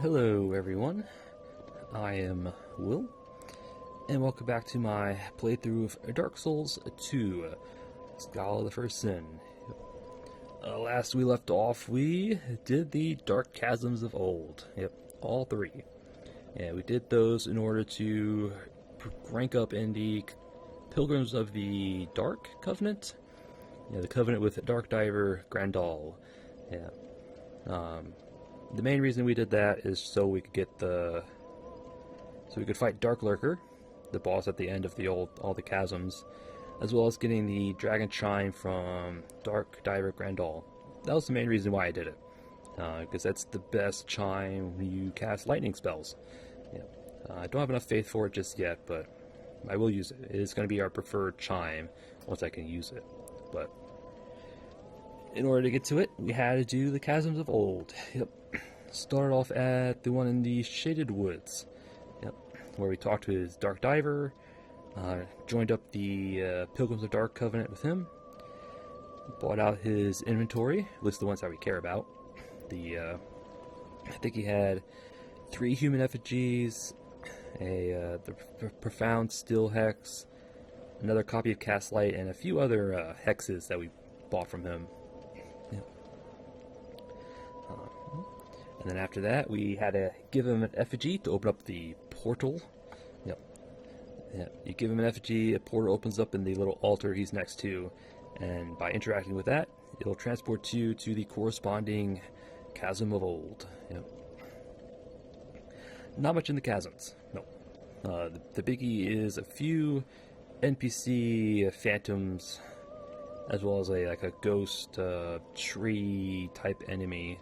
Hello everyone, I am Will, and welcome back to my playthrough of Dark Souls 2, Scholar of the First Sin. Last we left off, we did the Dark Chasms of Old. Yep, all three. And we did those in order to rank up in the Pilgrims of the Dark Covenant. Yeah, the Covenant with Dark Diver Grandal. Yeah. The main reason we did that is so we could get we could fight Dark Lurker, the boss at the end of all the chasms, as well as getting the Dragon Chime from Dark Diver Grandal. That was the main reason why I did it, because that's the best chime when you cast lightning spells. Yeah. I don't have enough faith for it just yet, but I will use it. It is going to be our preferred chime once I can use it. But in order to get to it, we had to do the Chasms of Old. Yep. Started off at the one in the Shaded Woods. Yep. Where we talked to his Dark Diver, joined up the Pilgrims of Dark Covenant with him, bought out his inventory, at least the ones that we care about. I think he had 3 human effigies, the Profound Still Hex, another copy of Cast Light, and a few other hexes that we bought from him. And then after that, we had to give him an effigy to open up the portal. Yep. You give him an effigy, a portal opens up in the little altar he's next to, and by interacting with that, it'll transport you to the corresponding Chasm of Old. Yep. Not much in the chasms, no. The biggie is a few NPC phantoms, as well as a ghost tree type enemy.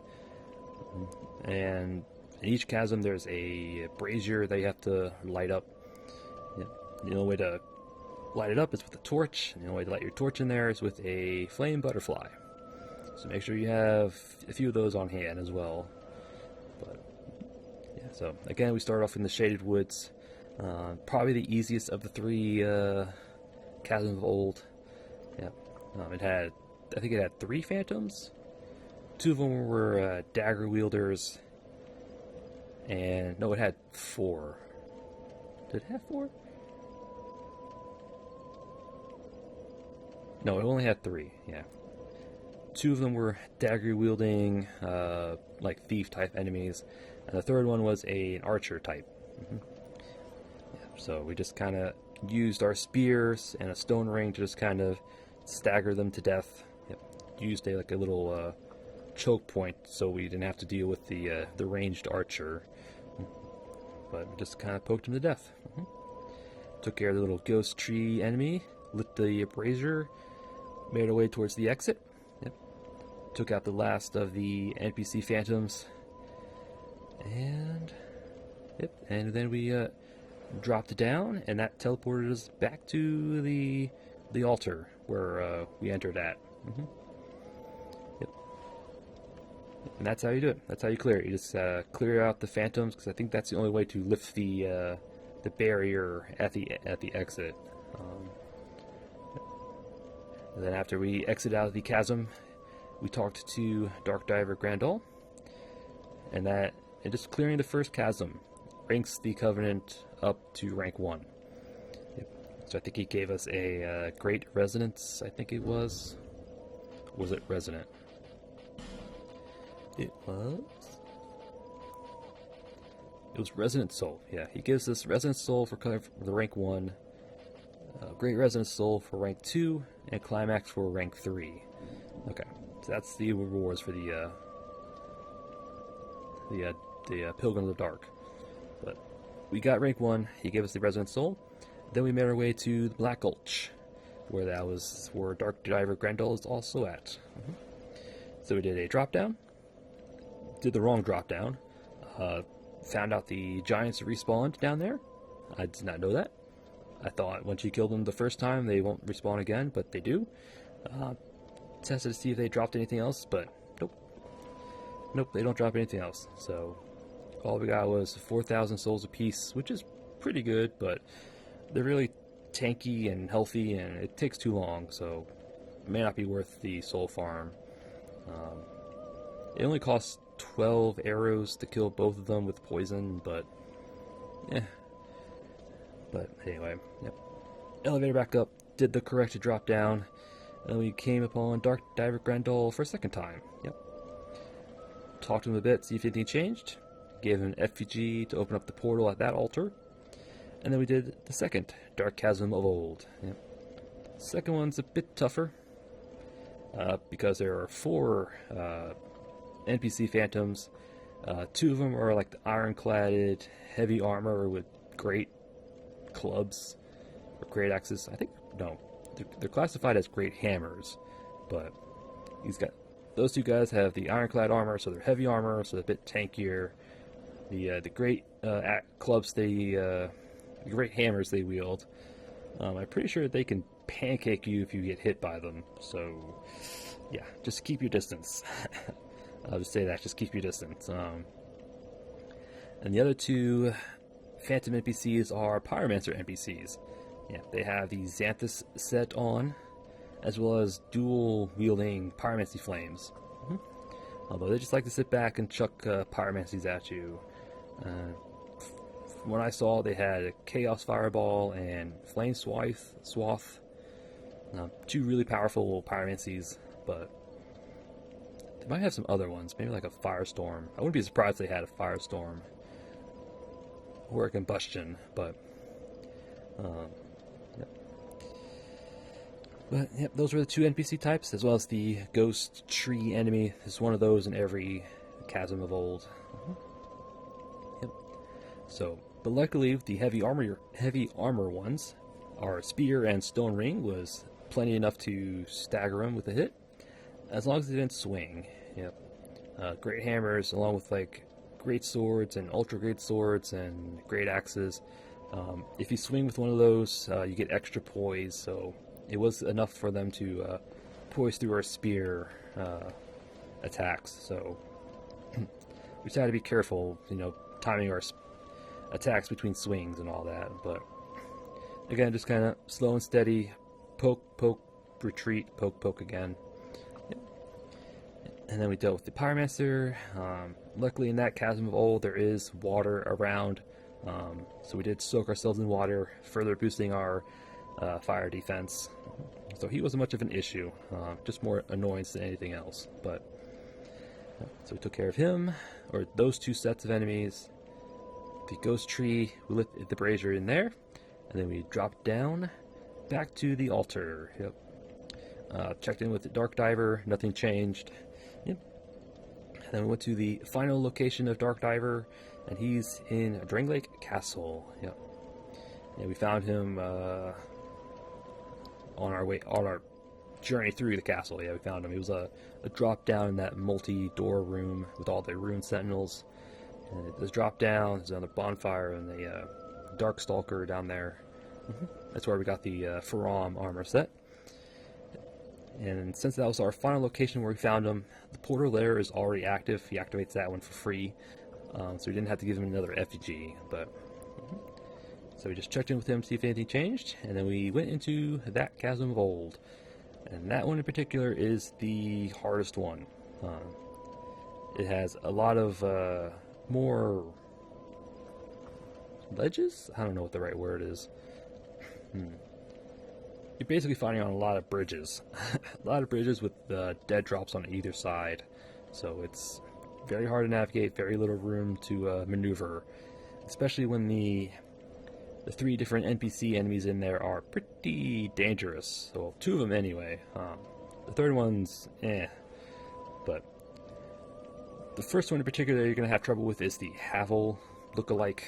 And in each chasm there's a brazier that you have to light up. The only way to light it up is with a torch, and the only way to light your torch in there is with a flame butterfly. So make sure you have a few of those on hand as well. But yeah, so again, we start off in the Shaded Woods. Probably the easiest of the 3 Chasms of Old. Yeah, I think it had 3 phantoms. 2 of them were dagger wielders, and no, it had 4. Did it have 4? No, it only had 3. Yeah, 2 of them were dagger wielding, thief type enemies, and the third one was an archer type. Yeah, so we just kind of used our spears and a stone ring to just kind of stagger them to death. Yep. Used a little choke point so we didn't have to deal with the ranged archer, but we just kind of poked him to death. Took care of the little ghost tree enemy, lit the brazier, made our way towards the exit. Yep. Took out the last of the NPC phantoms, and then we dropped down, and that teleported us back to the altar where we entered at. And that's how you do it. That's how you clear it. You just clear out the phantoms, because I think that's the only way to lift the barrier at the exit. And then after we exit out of the chasm, we talked to Dark Diver Grandal, and just clearing the first chasm ranks the Covenant up to rank 1. Yep. So I think he gave us a Great Resonance. I think it was. Was it Resonant? It was Resonant Soul. Yeah, he gives us Resonant Soul for the rank 1, Great Resonant Soul for rank 2, and Climax for rank 3. Okay, so that's the rewards for the Pilgrim of the Dark. But we got rank 1. He gave us the Resonant Soul. Then we made our way to the Black Gulch, where Dark Diver Grandal is also at. So we did a drop down. Did the wrong drop down. Found out the giants respawned down there. I did not know that. I thought once you kill them the first time they won't respawn again, but they do. Tested to see if they dropped anything else, but nope, they don't drop anything else. So all we got was 4,000 souls apiece, which is pretty good, but they're really tanky and healthy, and it takes too long, so it may not be worth the soul farm. It only costs 12 arrows to kill both of them with poison, but yeah. But anyway, yep. Elevator back up, did the correct drop down, and we came upon Dark Diver Grendel for a second time. Yep. Talked to him a bit, see if anything changed. Gave him an effigy to open up the portal at that altar. And then we did the second Dark Chasm of Old. Yep. Second one's a bit tougher, because there are 4 NPC phantoms. 2 of them are like the ironcladded heavy armor with great clubs or great axes. I think no, they're classified as great hammers, but those 2 guys have the ironclad armor, so they're heavy armor, so they're a bit tankier. The great clubs, the great hammers they wield. I'm pretty sure they can pancake you if you get hit by them. So yeah, just keep your distance. I'll just say that, just keep your distance. And the other 2 Phantom NPCs are Pyromancer NPCs. Yeah, they have the Xanthus set on, as well as dual-wielding Pyromancy Flames. Although they just like to sit back and chuck Pyromancies at you. From what I saw, they had a Chaos Fireball and Flame Swath. 2 really powerful Pyromancies, but they might have some other ones, maybe like a Firestorm. I wouldn't be surprised if they had a Firestorm or a Combustion, but yep. But yep, those were the 2 NPC types, as well as the Ghost Tree enemy. There's one of those in every Chasm of Old. Yep. So, but luckily, the heavy armor ones, our Spear and Stone Ring was plenty enough to stagger them with a hit, as long as they didn't swing. Yep. Great hammers, along with like great swords and ultra great swords and great axes. If you swing with one of those, you get extra poise, so it was enough for them to poise through our spear attacks. So we just had to be careful, timing our attacks between swings and all that. But again, just kind of slow and steady, poke, poke, retreat, poke, poke again. And then we dealt with the Pyromancer. Luckily, in that Chasm of Old, there is water around, so we did soak ourselves in water, further boosting our fire defense. So he wasn't much of an issue, just more annoyance than anything else. But so we took care of him, or those 2 sets of enemies. The Ghost Tree, we lit the brazier in there, and then we dropped down back to the altar. Yep. Checked in with the Dark Diver, nothing changed. Yep. And then we went to the final location of Dark Diver, and he's in Drangelic Castle. Yep. And we found him on our journey through the castle. Yeah, we found him. He was a drop down in that multi-door room with all the rune sentinels. And this drop down is another bonfire and a Dark Stalker down there. That's where we got the Faram armor set. And since that was our final location where we found him, the portal there is already active. He activates that one for free, so we didn't have to give him another effigy. But so we just checked in with him to see if anything changed, and then we went into that Chasm of Old. And that one in particular is the hardest one. It has a lot of more ledges? I don't know what the right word is. You're basically fighting on a lot of bridges. A lot of bridges with dead drops on either side. So it's very hard to navigate, very little room to maneuver. Especially when the 3 different NPC enemies in there are pretty dangerous. So 2 of them anyway. The third one's But the first one in particular you're going to have trouble with is the Havel lookalike.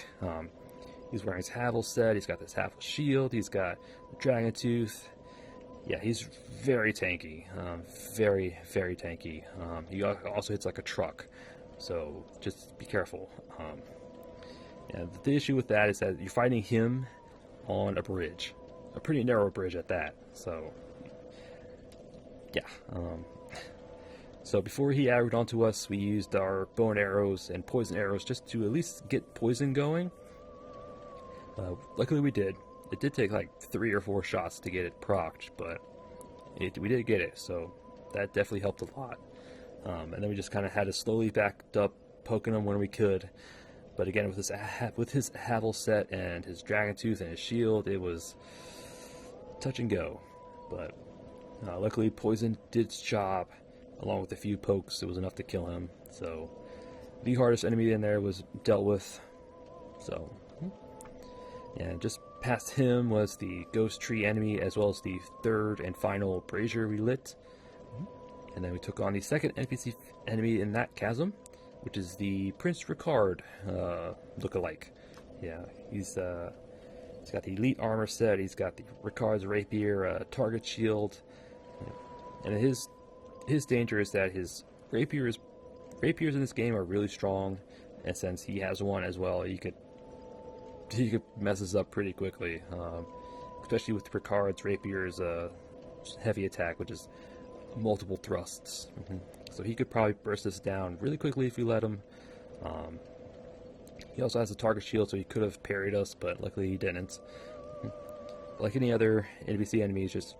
He's wearing his Havel set, he's got this Havel shield, he's got the Dragon Tooth. Yeah, he's very tanky. Very, very tanky. He also hits like a truck, so just be careful. Yeah, the issue with that is that you're fighting him on a bridge. A pretty narrow bridge at that, so yeah. So before he aggroed onto us, we used our bow and arrows and poison arrows just to at least get poison going. Luckily we did. It did take like 3 or 4 shots to get it procced, but we did get it, so that definitely helped a lot. And then we just kind of had to slowly backed up, poking him when we could. But again, with his Havel set and his Dragon Tooth and his shield, it was touch and go. But luckily, poison did its job. Along with a few pokes, it was enough to kill him. So the hardest enemy in there was dealt with. So, yeah, just past him was the Ghost Tree enemy, as well as the third and final brazier we lit. And then we took on the second NPC enemy in that chasm, which is the Prince Ricard look-alike. Yeah, he's got the elite armor set. He's got the Ricard's rapier, target shield, and his danger is that his rapiers in this game are really strong, and since he has one as well, he could mess us up pretty quickly, especially with Ricard's rapier's heavy attack, which is multiple thrusts. So he could probably burst us down really quickly if we let him. He also has a target shield, so he could have parried us, but luckily he didn't. Like any other NPC enemies, just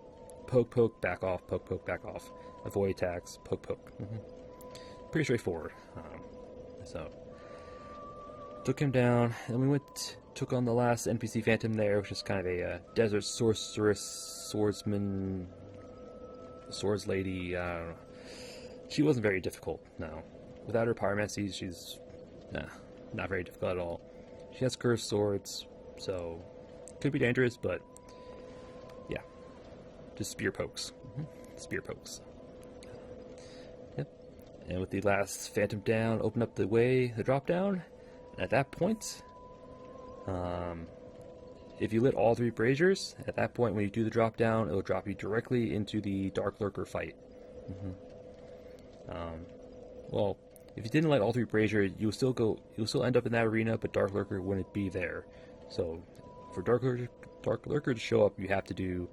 poke, poke, back off, poke, poke, back off. Avoid attacks, poke, poke. Pretty straightforward. So, took him down, and we took on the last NPC Phantom there, which is kind of a desert sorceress, swordsman, swords lady. I don't know. She wasn't very difficult, no. Without her pyromancy, she's not very difficult at all. She has cursed swords, so could be dangerous, but yeah, just spear pokes. Spear pokes. Yep. And with the last Phantom down, open up the drop down. And at that point, if you lit all three braziers, at that point when you do the drop down, it'll drop you directly into the Dark Lurker fight. Well, if you didn't light all three braziers, you'll still end up in that arena, but Dark Lurker wouldn't be there. So, for Dark Lurker to show up, you have to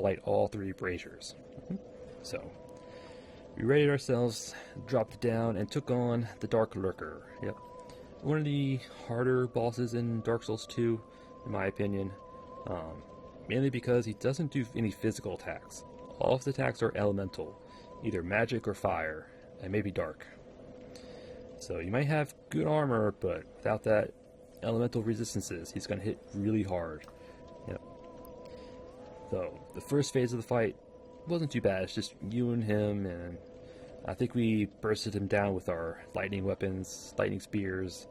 light all three braziers. So, we readied ourselves, dropped it down, and took on the Dark Lurker. Yep, one of the harder bosses in Dark Souls 2, in my opinion. Mainly because he doesn't do any physical attacks. All of his attacks are elemental, either magic or fire, and maybe dark. So you might have good armor, but without that elemental resistances, he's going to hit really hard. Yep. So the first phase of the fight wasn't too bad. It's just you and him, and I think we bursted him down with our lightning weapons, lightning spears,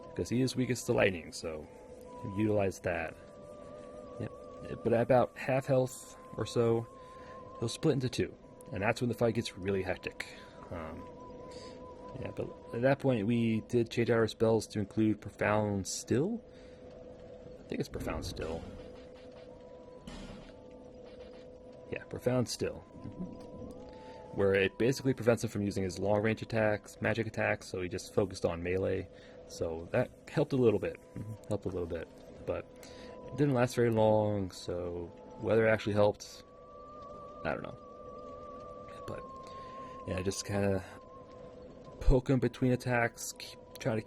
because he is weakest to lightning, so we utilized that. Yep. But at about half health or so, he'll split into two, and that's when the fight gets really hectic. Yeah, but at that point we did change out our spells to include Profound Still. I think it's Profound Still. Yeah, Profound Still. Where it basically prevents him from using his long range attacks, magic attacks, so he just focused on melee. So that helped a little bit. But it didn't last very long, so whether it actually helped, I don't know. But yeah, just kind of poke him between attacks, try to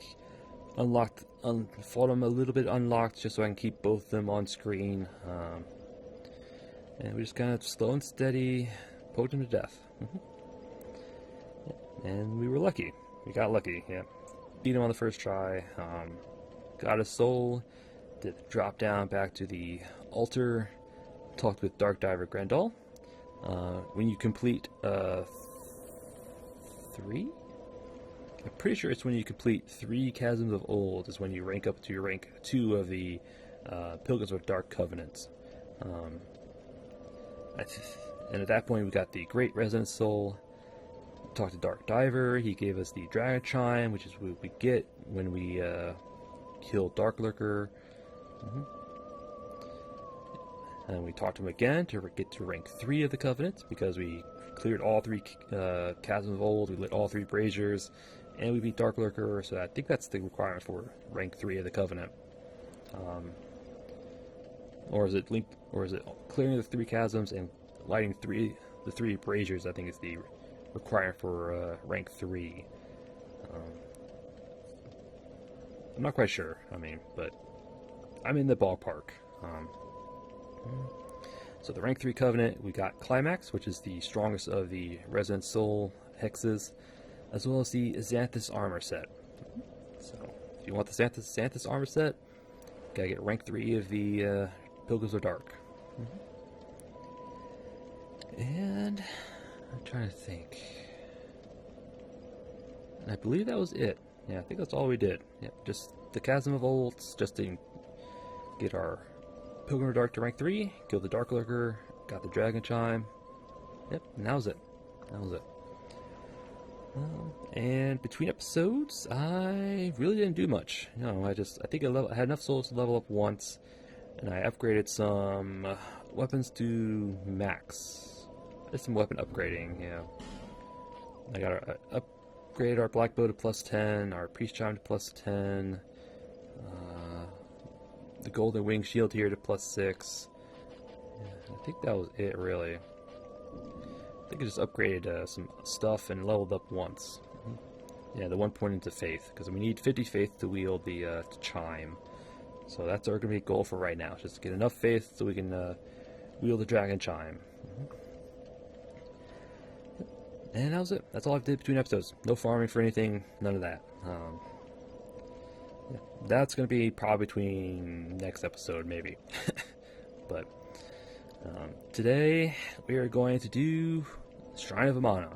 fought him a little bit unlocked just so I can keep both of them on screen. And we just kind of slow and steady poked him to death. And we were lucky. We got lucky, yeah. Beat him on the first try. Got his soul. Did the drop down back to the altar. Talked with Dark Diver Grendel. When you complete 3? I'm pretty sure it's when you complete 3 Chasms of Old is when you rank up to your rank 2 of the Pilgrims of Dark Covenant. And at that point we got the Great Resonance Soul. Talked to Dark Diver. He gave us the Dragon Chime, which is what we get when we kill Dark Lurker. And we talked to him again to get to rank 3 of the Covenant, because we cleared all 3 Chasms of Old, we lit all 3 braziers, and we beat Dark Lurker, so I think that's the requirement for rank 3 of the Covenant. Or is it clearing the 3 chasms and lighting the 3 braziers, I think is the requirement for rank 3. I'm not quite sure, but I'm in the ballpark. So the rank 3 Covenant, we got Climax, which is the strongest of the Resonant Soul hexes, as well as the Xanthus armor set. So, if you want the Xanthus armor set, you gotta get rank 3 of the Pilgrims of Dark. And I'm trying to think. And I believe that was it. Yeah, I think that's all we did. Yeah, just the Chasm of Olds, just to get our Pilgrim of Dark to rank 3, kill the Dark Lurker, got the Dragon Chime. Yep, and that was it. That was it. And between episodes, I really didn't do much. You know, I think I had enough souls to level up once, and I upgraded some weapons to max. Just some weapon upgrading, yeah. I got upgraded our Black Bow to +10, our Priest Chime to +10, the Golden Wing Shield here to +6. Yeah, I think that was it, really. I think I just upgraded some stuff and leveled up once. Yeah, the 1 point into Faith, because we need 50 Faith to wield the Chime. So that's our going to be goal for right now, just to get enough Faith so we can wield the Dragon Chime. And that was it. That's all I did between episodes. No farming for anything, none of that. Yeah, that's going to be probably between next episode, maybe. But today we are going to do Shrine of Amana,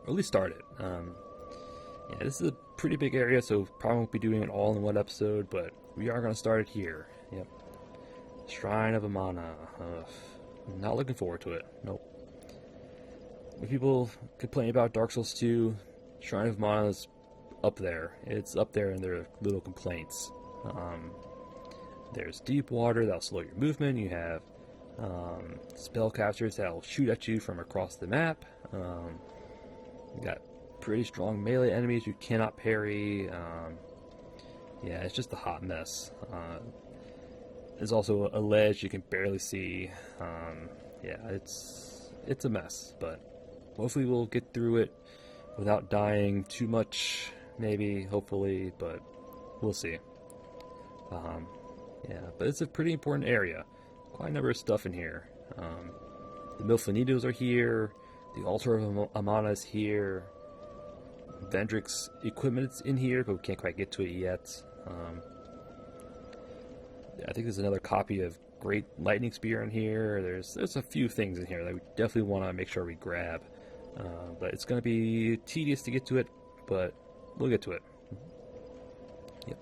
or at least start it. Yeah, this is a pretty big area, so probably won't be doing it all in one episode, but we are going to start it here. Yep. Shrine of Amana. Not looking forward to it. Nope. When people complain about Dark Souls 2, Shrine of Amana is up there. It's up there in their little complaints. There's deep water that'll slow your movement. You have spellcasters that'll shoot at you from across the map. You got pretty strong melee enemies you cannot parry. Yeah, it's just a hot mess. There's also a ledge you can barely see. Yeah, it's a mess, but hopefully we'll get through it without dying too much, maybe, hopefully, but we'll see. Yeah, but it's a pretty important area. Quite a number of stuff in here. The Milfinitos are here, the Altar of Amana is here, Vendrick's equipment's in here, but we can't quite get to it yet. I think there's another copy of Great Lightning Spear in here. There's a few things in here that we definitely want to make sure we grab. But it's going to be tedious to get to it, but we'll get to it. Yep.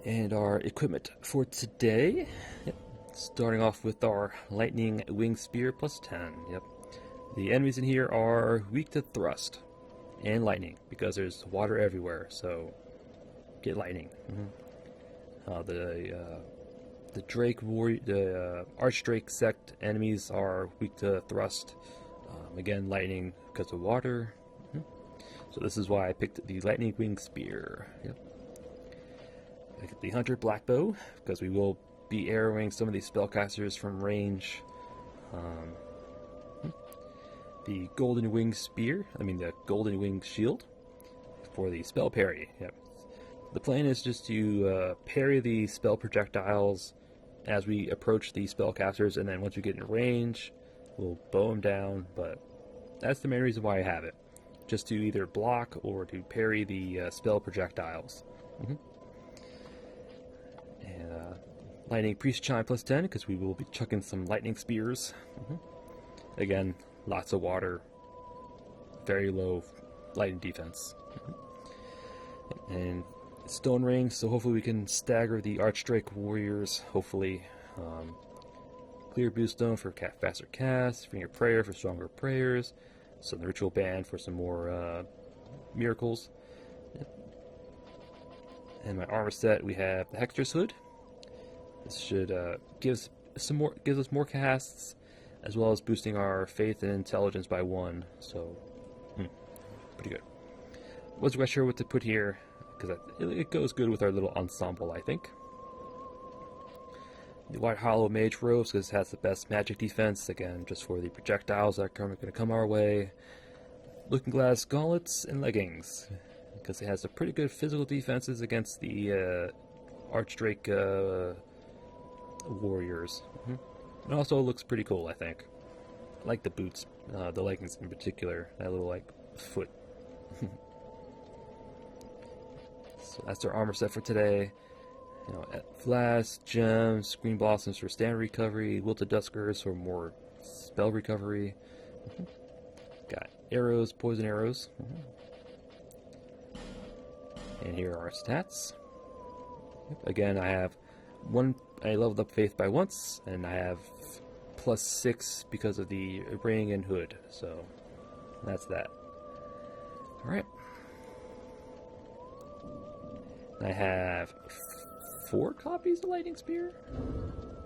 And our equipment for today, yep. Starting off with our Lightning Wing Spear +10. Yep. The enemies in here are weak to thrust and lightning because there's water everywhere, so get lightning. The Drake Warrior, the Archdrake sect enemies are weak to thrust. Again, lightning because of water. So this is why I picked the Lightning Wing Spear. Yep. I get the Hunter Black Bow because we will be arrowing some of these spellcasters from range. The Golden Wing Spear, the Golden Wing Shield for the spell parry. Yep. The plan is just to parry the spell projectiles as we approach the spellcasters, and then once we get in range, we'll bow them down, but that's the main reason why I have it. Just to either block or to parry the spell projectiles. And Lightning Priest Chime +10, because we will be chucking some lightning spears. Again, lots of water, very low lightning defense. And Stone Ring, so hopefully we can stagger the Archdrake warriors, hopefully. Clear Boost Stone for faster casts, Finger Prayer for stronger prayers, Southern Ritual Band for some more miracles. Yep. And my armor set, we have the Hexter's Hood. This should gives us more casts, as well as boosting our faith and intelligence by 1. So, pretty good. Wasn't quite sure what to put here because it goes good with our little ensemble, I think. The White Hollow Mage Robes, because it has the best magic defense, again, just for the projectiles that are going to come our way. Looking Glass Gauntlets and Leggings, because it has a pretty good physical defenses against the Archdrake warriors. It also looks pretty cool, I think. I like the boots the leggings in particular, that little like foot. So that's our armor set for today. You know, flask, gems, green blossoms for standard recovery, wilted duskers for more spell recovery. Got arrows, poison arrows. And here are our stats. Again, I have I leveled up faith by once, and I have +6 because of the ring and hood. So that's that. Alright. I have 4 copies of Lightning Spear?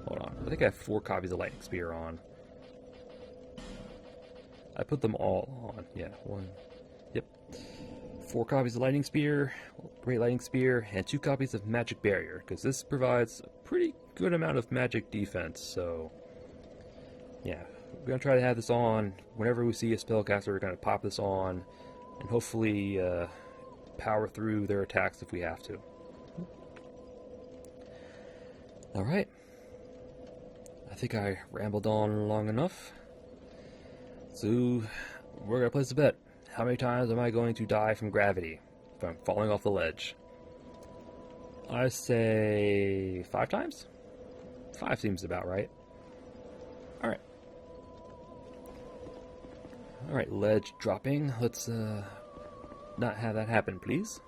Hold on. I think I have 4 copies of Lightning Spear on. I put them all on. Yeah, 1. Yep. 4 copies of Lightning Spear, Great Lightning Spear, and 2 copies of Magic Barrier, because this provides a pretty good amount of magic defense, so yeah. We're going to try to have this on. Whenever we see a spellcaster, we're going to pop this on, and hopefully power through their attacks if we have to. Alright. I think I rambled on long enough. So, we're going to place a bet. How many times am I going to die from gravity if I'm falling off the ledge? I say 5 times? 5 seems about right. Alright. Alright, ledge dropping. Let's not have that happen, please.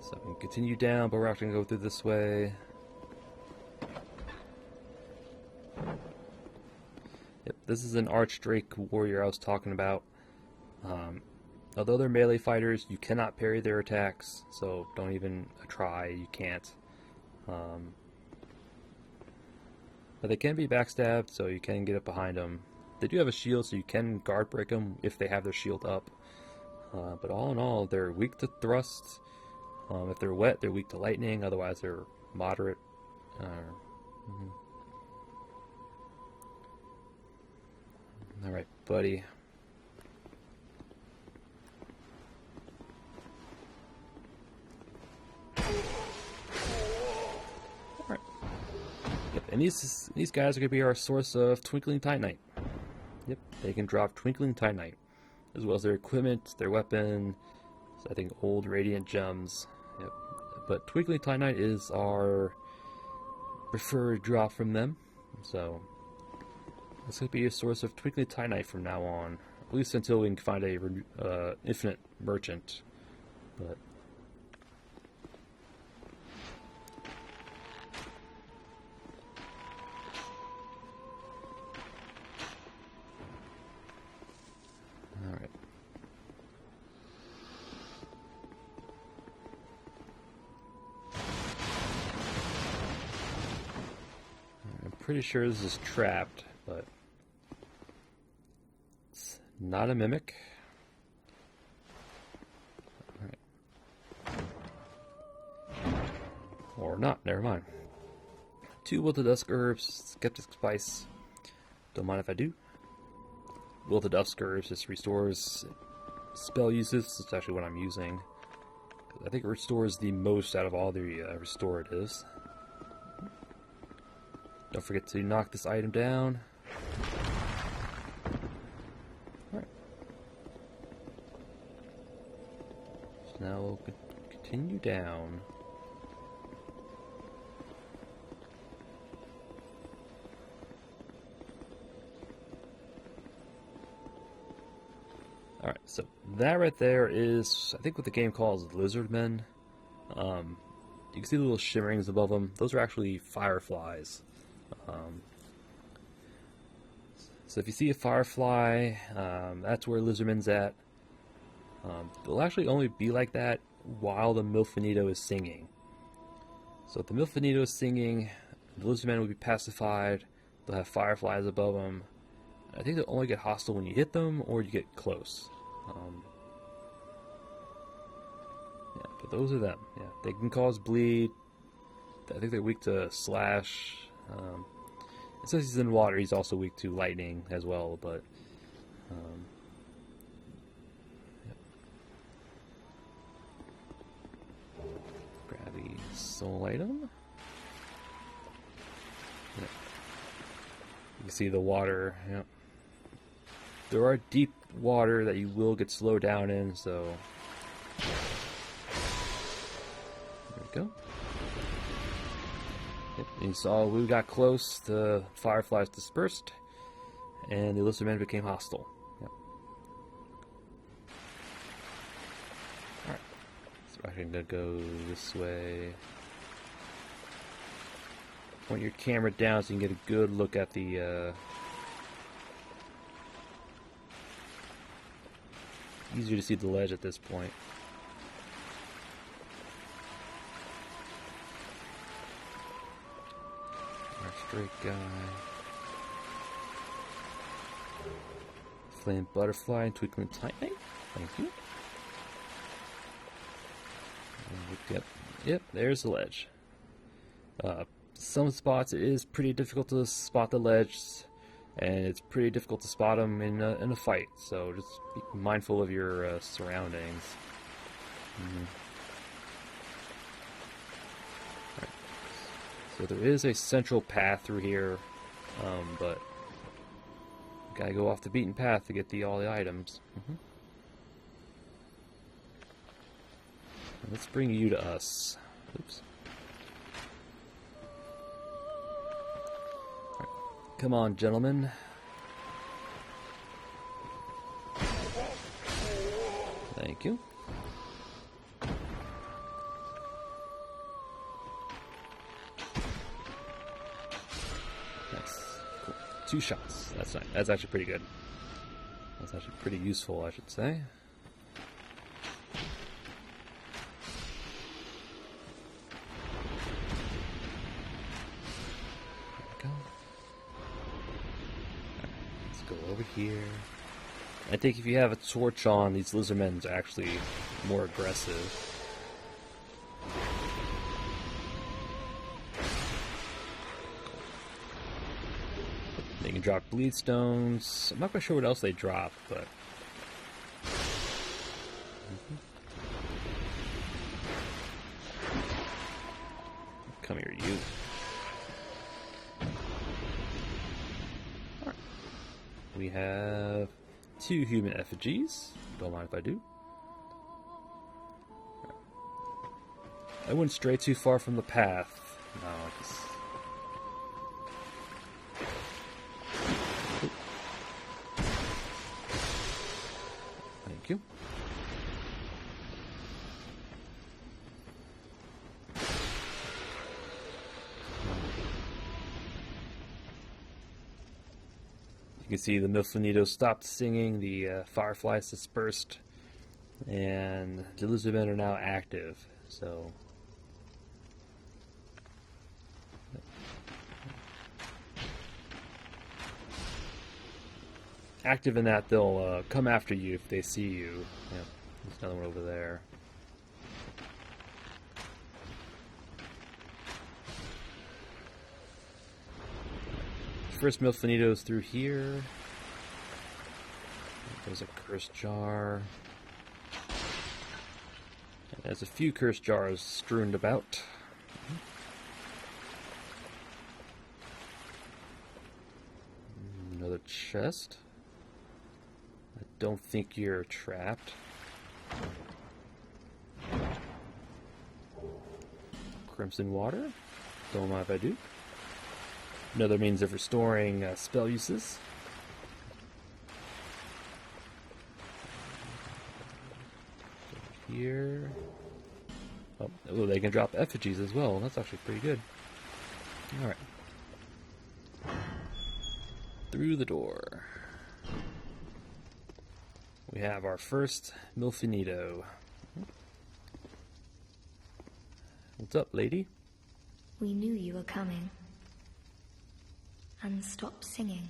So we can continue down, but we're actually going to go through this way. Yep, this is an Archdrake warrior I was talking about. Although they're melee fighters, you cannot parry their attacks, so don't even try, you can't. But they can be backstabbed, so you can get up behind them. They do have a shield, so you can guard break them if they have their shield up. But all in all, they're weak to thrust. If they're wet, they're weak to lightning, otherwise they're moderate. Alright, buddy. Alright. Yep, and these guys are going to be our source of Twinkling Titanite. Yep, they can drop Twinkling Titanite, as well as their equipment, their weapon, so I think old Radiant Gems. Yep. But Twinkling Titanite is our preferred drop from them, so it's going to be a source of Twinkling Titanite from now on, at least until we can find a infinite merchant. But all right. I'm pretty sure this is trapped, but it's not a mimic. Alright. Or not, never mind. 2 wilted dusk herbs, skeptic spice. Don't mind if I do. Wilted dusk herbs just restores spell uses. That's actually what I'm using. I think it restores the most out of all the restoratives. Don't forget to knock this item down. Alright. So now we'll continue down. Alright, so that right there is, I think what the game calls lizardmen. You can see the little shimmerings above them. Those are actually fireflies. So if you see a firefly, that's where lizardmen's at. They'll actually only be like that while the Milfinito is singing. So if the Milfinito is singing, the lizardmen will be pacified. They'll have fireflies above them. I think they'll only get hostile when you hit them or you get close. Yeah, but those are them. Yeah, they can cause bleed. I think they're weak to slash. Since he's in water, he's also weak to lightning as well. But yeah. Grab the soul item. Yeah. You see the water. Yeah. There are deep water that you will get slowed down in, so there we go. Yep, and you saw we got close, the fireflies dispersed, and the lizardmen became hostile. Yep. Alright, so I'm gonna go this way. Point your camera down so you can get a good look at the easier to see the ledge at this point. Our straight guy. Flame butterfly and twinkling lightning. Thank you. Yep, there's the ledge. Some spots it is pretty difficult to spot the ledge, and it's pretty difficult to spot them in a fight. So just be mindful of your surroundings. Right. So there is a central path through here, but you gotta go off the beaten path to get all the items. Let's bring you to us. Oops. Right. Come on, gentlemen. Thank you. Nice. Cool. 2 shots. That's nice. That's actually pretty good. That's actually pretty useful, I should say. Over here. I think if you have a torch on, these lizardmen are actually more aggressive. They can drop bleed stones. I'm not quite sure what else they drop, but come here, you. We have 2 human effigies. Don't mind if I do. I wouldn't stray too far from the path. No, just... Thank you. You can see the Milfonito stopped singing, the fireflies dispersed, and the lizardmen are now active. So, active in that they'll come after you if they see you. Yeah, there's another one over there. First Milfonito's through here. There's a cursed jar. And there's a few cursed jars strewn about. Another chest. I don't think you're trapped. Crimson water. Don't mind if I do. Another means of restoring spell uses. Here. Oh, they can drop effigies as well. That's actually pretty good. Alright. Through the door. We have our first Milfonito. What's up, lady? We knew you were coming. And stop singing.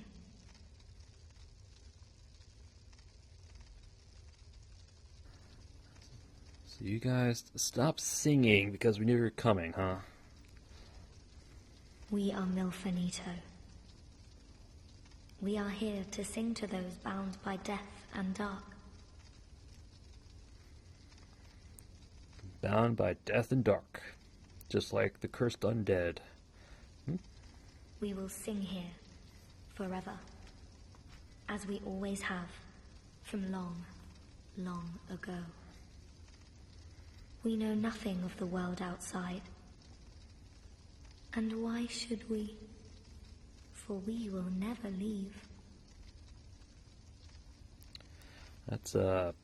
So you guys stop singing because we knew you were coming, huh? We are Milfonito. We are here to sing to those bound by death and dark. Bound by death and dark. Just like the cursed undead. We will sing here forever, as we always have, from long, long ago. We know nothing of the world outside. And why should we? For we will never leave. That's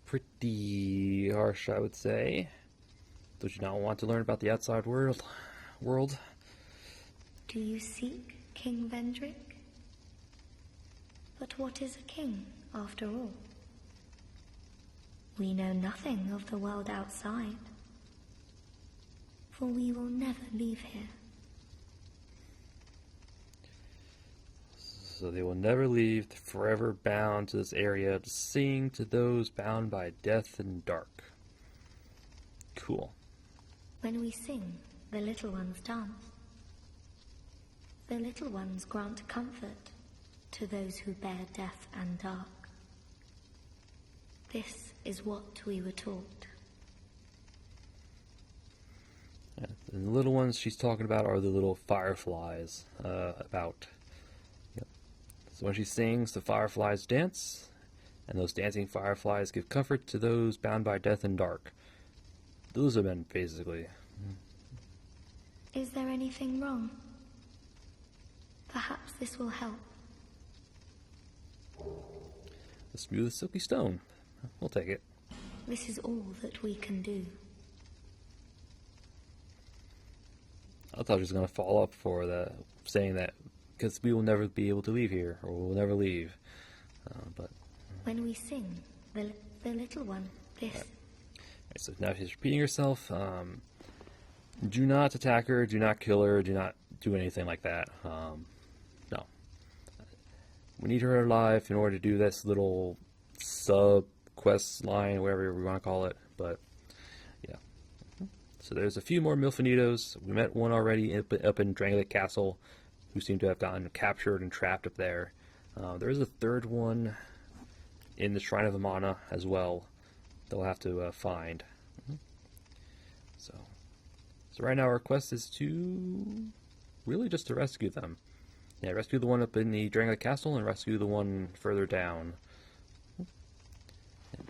pretty harsh, I would say. Don't you not want to learn about the outside world? Do you seek King Vendrick? But what is a king, after all? We know nothing of the world outside, for we will never leave here. So they will never leave, forever bound to this area to sing to those bound by death and dark. Cool. When we sing, the little ones dance. The little ones grant comfort to those who bear death and dark. This is what we were taught. Yeah, and the little ones she's talking about are the little fireflies. So when she sings, the fireflies dance, and those dancing fireflies give comfort to those bound by death and dark. Those are men, basically. Is there anything wrong? Perhaps this will help. The smooth, silky stone. We'll take it. This is all that we can do. I thought she was going to fall up for saying that, because we will never be able to leave here, or we'll never leave. But when we sing, the little one, this. Right, so now she's repeating herself. Do not attack her, do not kill her, do not do anything like that. No. We need her alive in order to do this little sub-quest line, whatever we want to call it. But, yeah. So there's a few more Milfinitos. We met one already up in Drangelic Castle, who seemed to have gotten captured and trapped up there. There is a third one in the Shrine of Amana as well that we'll have to find. So right now our quest is to really just to rescue them. Yeah, rescue the one up in the Drangelic Castle and rescue the one further down. And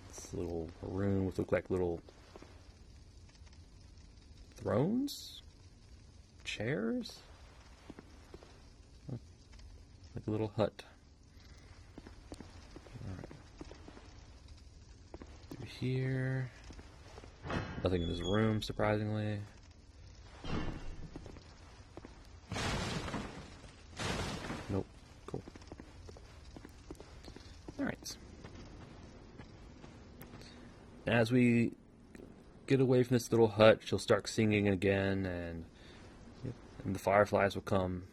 this little room with look like little thrones? Chairs? Like a little hut. Alright. Through here. Nothing in this room, surprisingly. Nope. Cool. Alright. As we get away from this little hut, she'll start singing again, and the fireflies will come.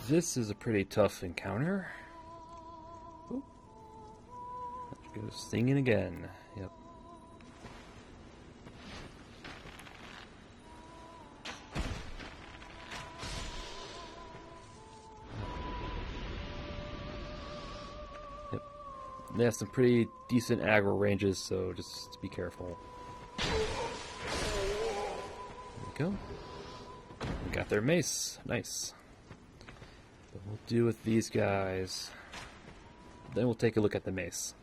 This is a pretty tough encounter. Ooh. There she goes singing again. Yep. Yep. They have some pretty decent aggro ranges, so just be careful. There we go. We got their mace. Nice. We'll do with these guys. Then we'll take a look at the mace.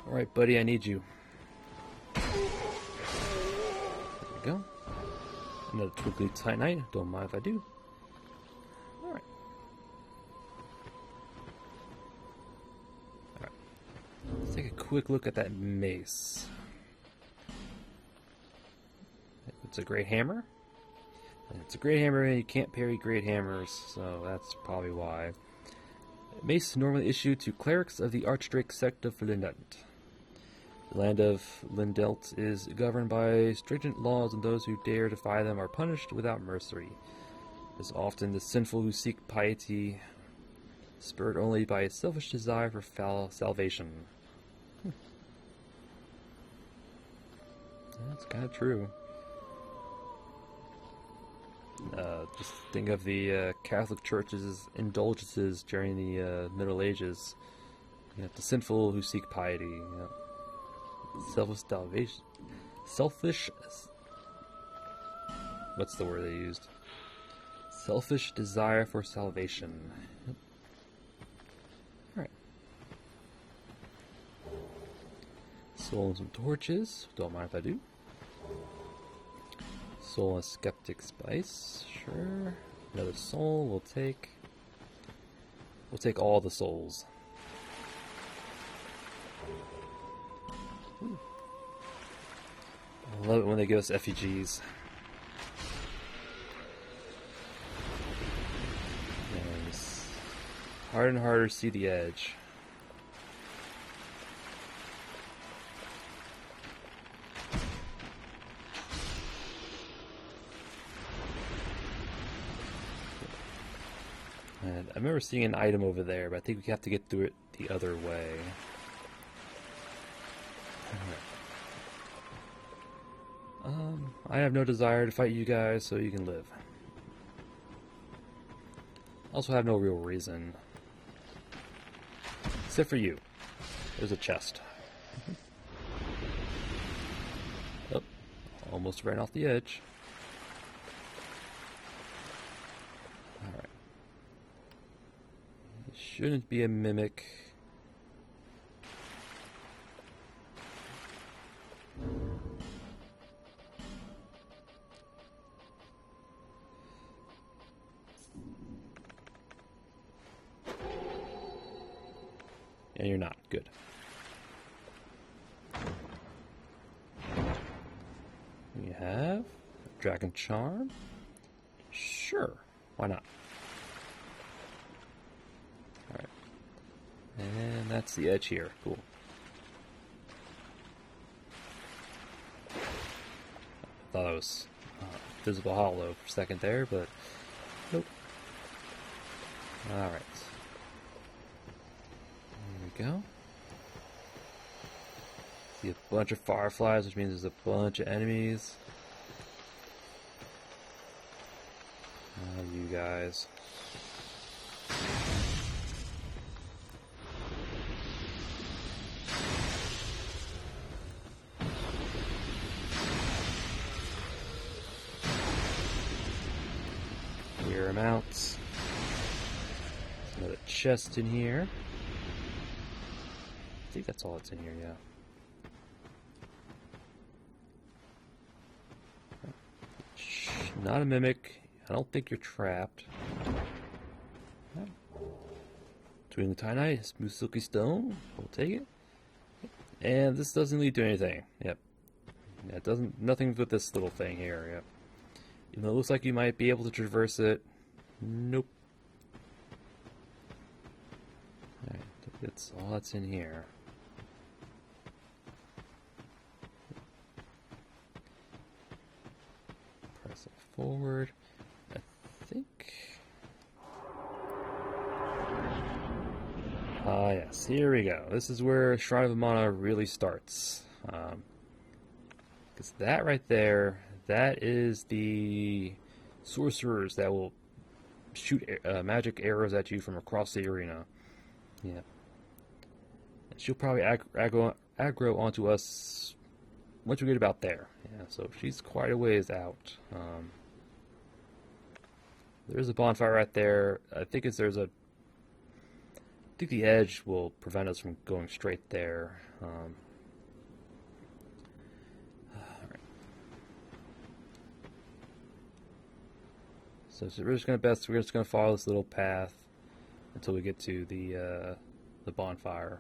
Alright, buddy, I need you. There we go. Another twinkly titanite. Don't mind if I do. Alright. Let's take a quick look at that mace. It's a great hammer. It's a great hammer, and you can't parry great hammers, so that's probably why. Mace normally issued to clerics of the Archdrake sect of Lindent. The land of Lindelt is governed by stringent laws, and those who dare defy them are punished without mercy. It is often the sinful who seek piety, spurred only by a selfish desire for salvation. That's kind of true. Just think of the Catholic Church's indulgences during the Middle Ages. You know, the sinful who seek piety. You know, selfish. What's the word they used? Selfish desire for salvation. Yep. All right. Soul and some torches. Don't mind if I do. Soul and skeptic spice. Sure. Another soul. We'll take all the souls. Ooh. I love it when they give us effigies. And it's harder and harder to see the edge. And I remember seeing an item over there, but I think we have to get through it the other way. I have no desire to fight you guys, so you can live. Also have no real reason. Except for you. There's a chest. Oh, almost ran off the edge. Alright. It shouldn't be a mimic. And you're not. Good. We have Dragon Charm. Sure. Why not? Alright. And that's the edge here. Cool. I thought it was visible hollow for a second there, but nope. Alright. Go. See a bunch of fireflies, which means there's a bunch of enemies. You guys. Clear them out. There's another chest in here. I think that's all that's in here, yeah. Not a mimic. I don't think you're trapped. Okay. Between the Titanite, smooth silky stone. We'll take it. And this doesn't lead to anything. Yep. Yeah, it doesn't. Nothing with this little thing here. Yep. Even though it looks like you might be able to traverse it. Nope. Alright, that's all that's in here. Press it forward. I think. Ah, yes, here we go. This is where Shrine of Amana really starts. Because that right there, that is the sorcerers that will shoot magic arrows at you from across the arena. Yeah. And she'll probably aggro onto us once we get about there. Yeah, so she's quite a ways out. There's a bonfire right there. I think the edge will prevent us from going straight there. Alright. So we're just gonna follow this little path until we get to the bonfire.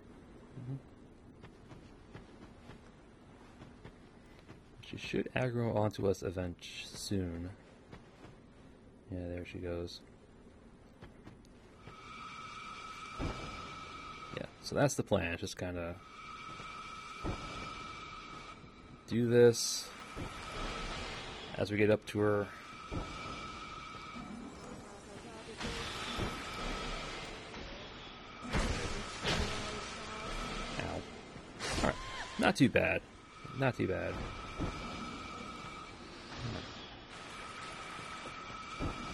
Mm-hmm. She should aggro onto us soon. Yeah, there she goes. Yeah, so that's the plan. Just kind of do this as we get up to her. Ow. Alright. Not too bad. Not too bad.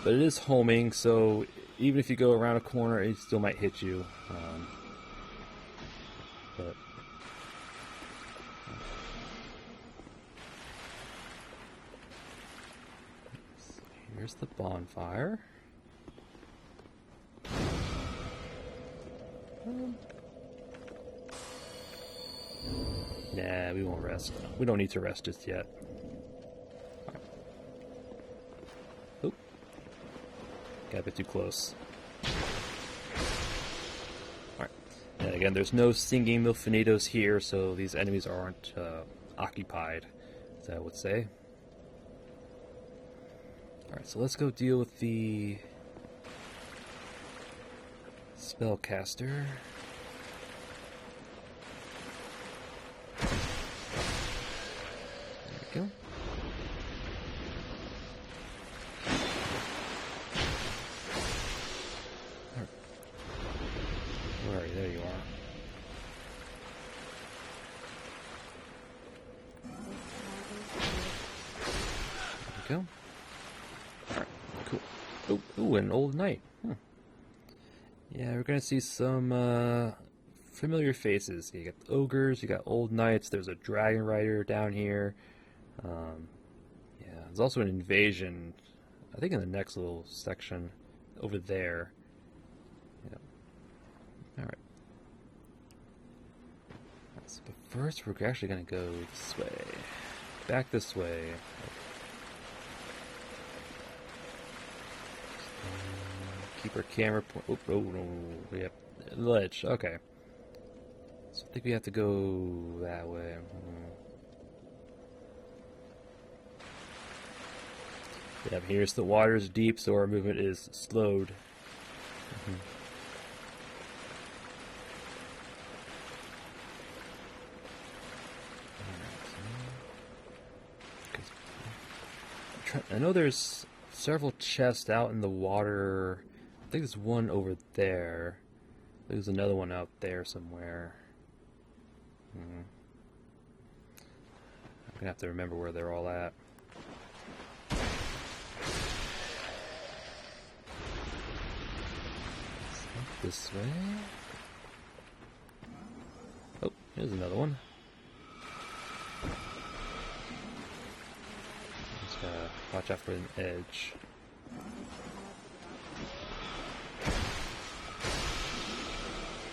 But it is homing, so even if you go around a corner, it still might hit you. But here's the bonfire. Nah, we won't rest. We don't need to rest just yet. Oop. Got a bit too close. Alright. And again, there's no singing Milfinitos here, so these enemies aren't occupied, as I would say. Alright, so let's go deal with the spellcaster. There we go. Where are you? There you are. There we go. Alright, cool. Oh, an old knight. Yeah, we're gonna see some familiar faces. You got the ogres, you got old knights, there's a dragon rider down here. Yeah, there's also an invasion, I think in the next little section over there. Yeah. Alright. So, but first we're actually gonna go this way. Back this way. Keep our camera point. Oh, no. Yep. Ledge. Okay. So I think we have to go that way. Yep, here's the water's deep, so our movement is slowed. I know there's several chests out in the water. I think there's one over there. There's another one out there somewhere. I'm gonna have to remember where they're all at. This way. Oh, here's another one. Just gotta watch out for an edge.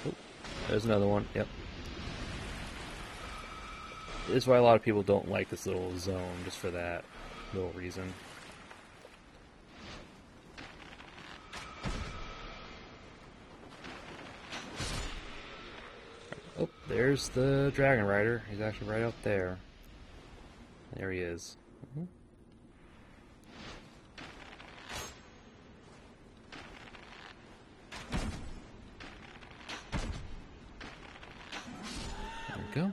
Oh, there's another one. Yep. This is why a lot of people don't like this little zone, just for that little reason. Oh, there's the dragon rider. He's actually right out there. There he is. There we go.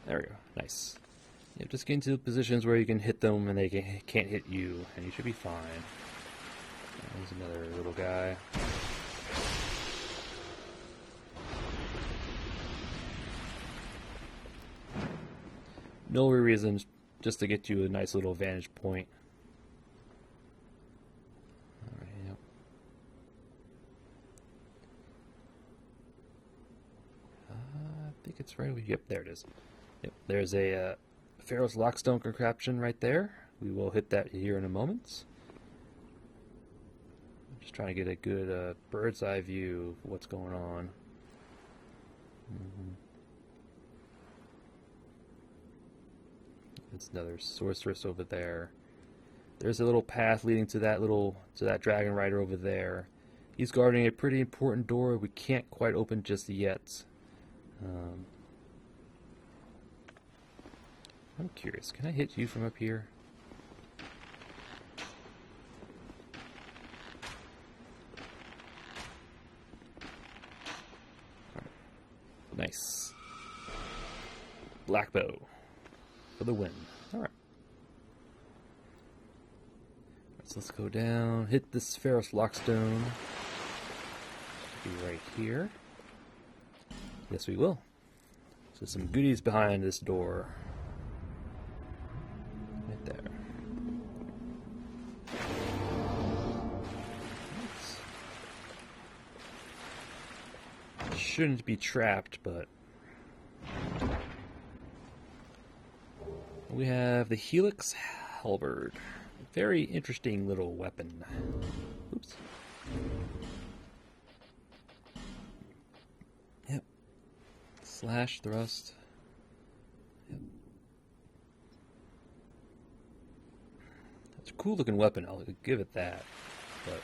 There we go. Nice. Yeah, just get into positions where you can hit them and they can't hit you, and you should be fine. There's another little guy. No reason, just to get you a nice little vantage point. Alright, yep. I think it's right over here. Yep, there it is. Yep, there's a Pharaoh's Lockstone contraption right there. We will hit that here in a moment. I'm just trying to get a good bird's eye view of what's going on. There's another sorceress over there. There's a little path leading to that dragon rider over there. He's guarding a pretty important door we can't quite open just yet. I'm curious, can I hit you from up here? black bow for the win. Alright. So let's go down, hit this Ferrous Lockstone. Be right here. Yes, we will. So some goodies behind this door. Right there. Shouldn't be trapped, but we have the Helix Halberd. Very interesting little weapon. Oops. Yep. Slash, thrust. Yep. That's a cool looking weapon, I'll give it that. But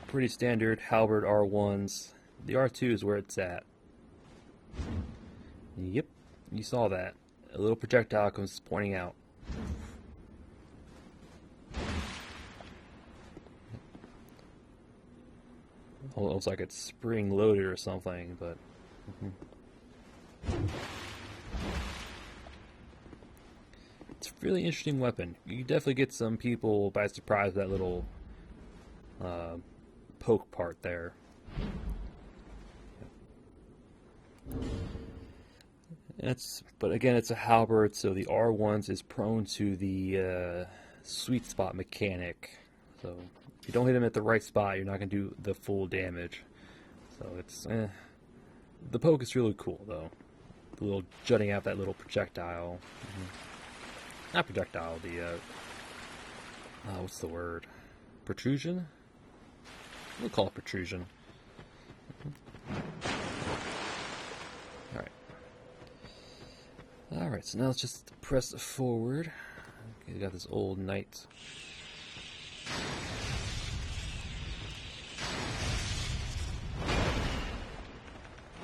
pretty standard halberd R1s. The R2 is where it's at. Yep, you saw that. A little projectile comes pointing out. Almost like it's spring loaded or something, but it's a really interesting weapon. You definitely get some people by surprise with that little poke part there. But again, it's a halberd, so the R1s is prone to the sweet spot mechanic. So if you don't hit them at the right spot, you're not going to do the full damage. So it's the poke is really cool though. The little jutting out that little projectile. Not projectile. The what's the word? Protrusion. We'll call it protrusion. Alright, so now let's just press forward. Okay, we got this old knight.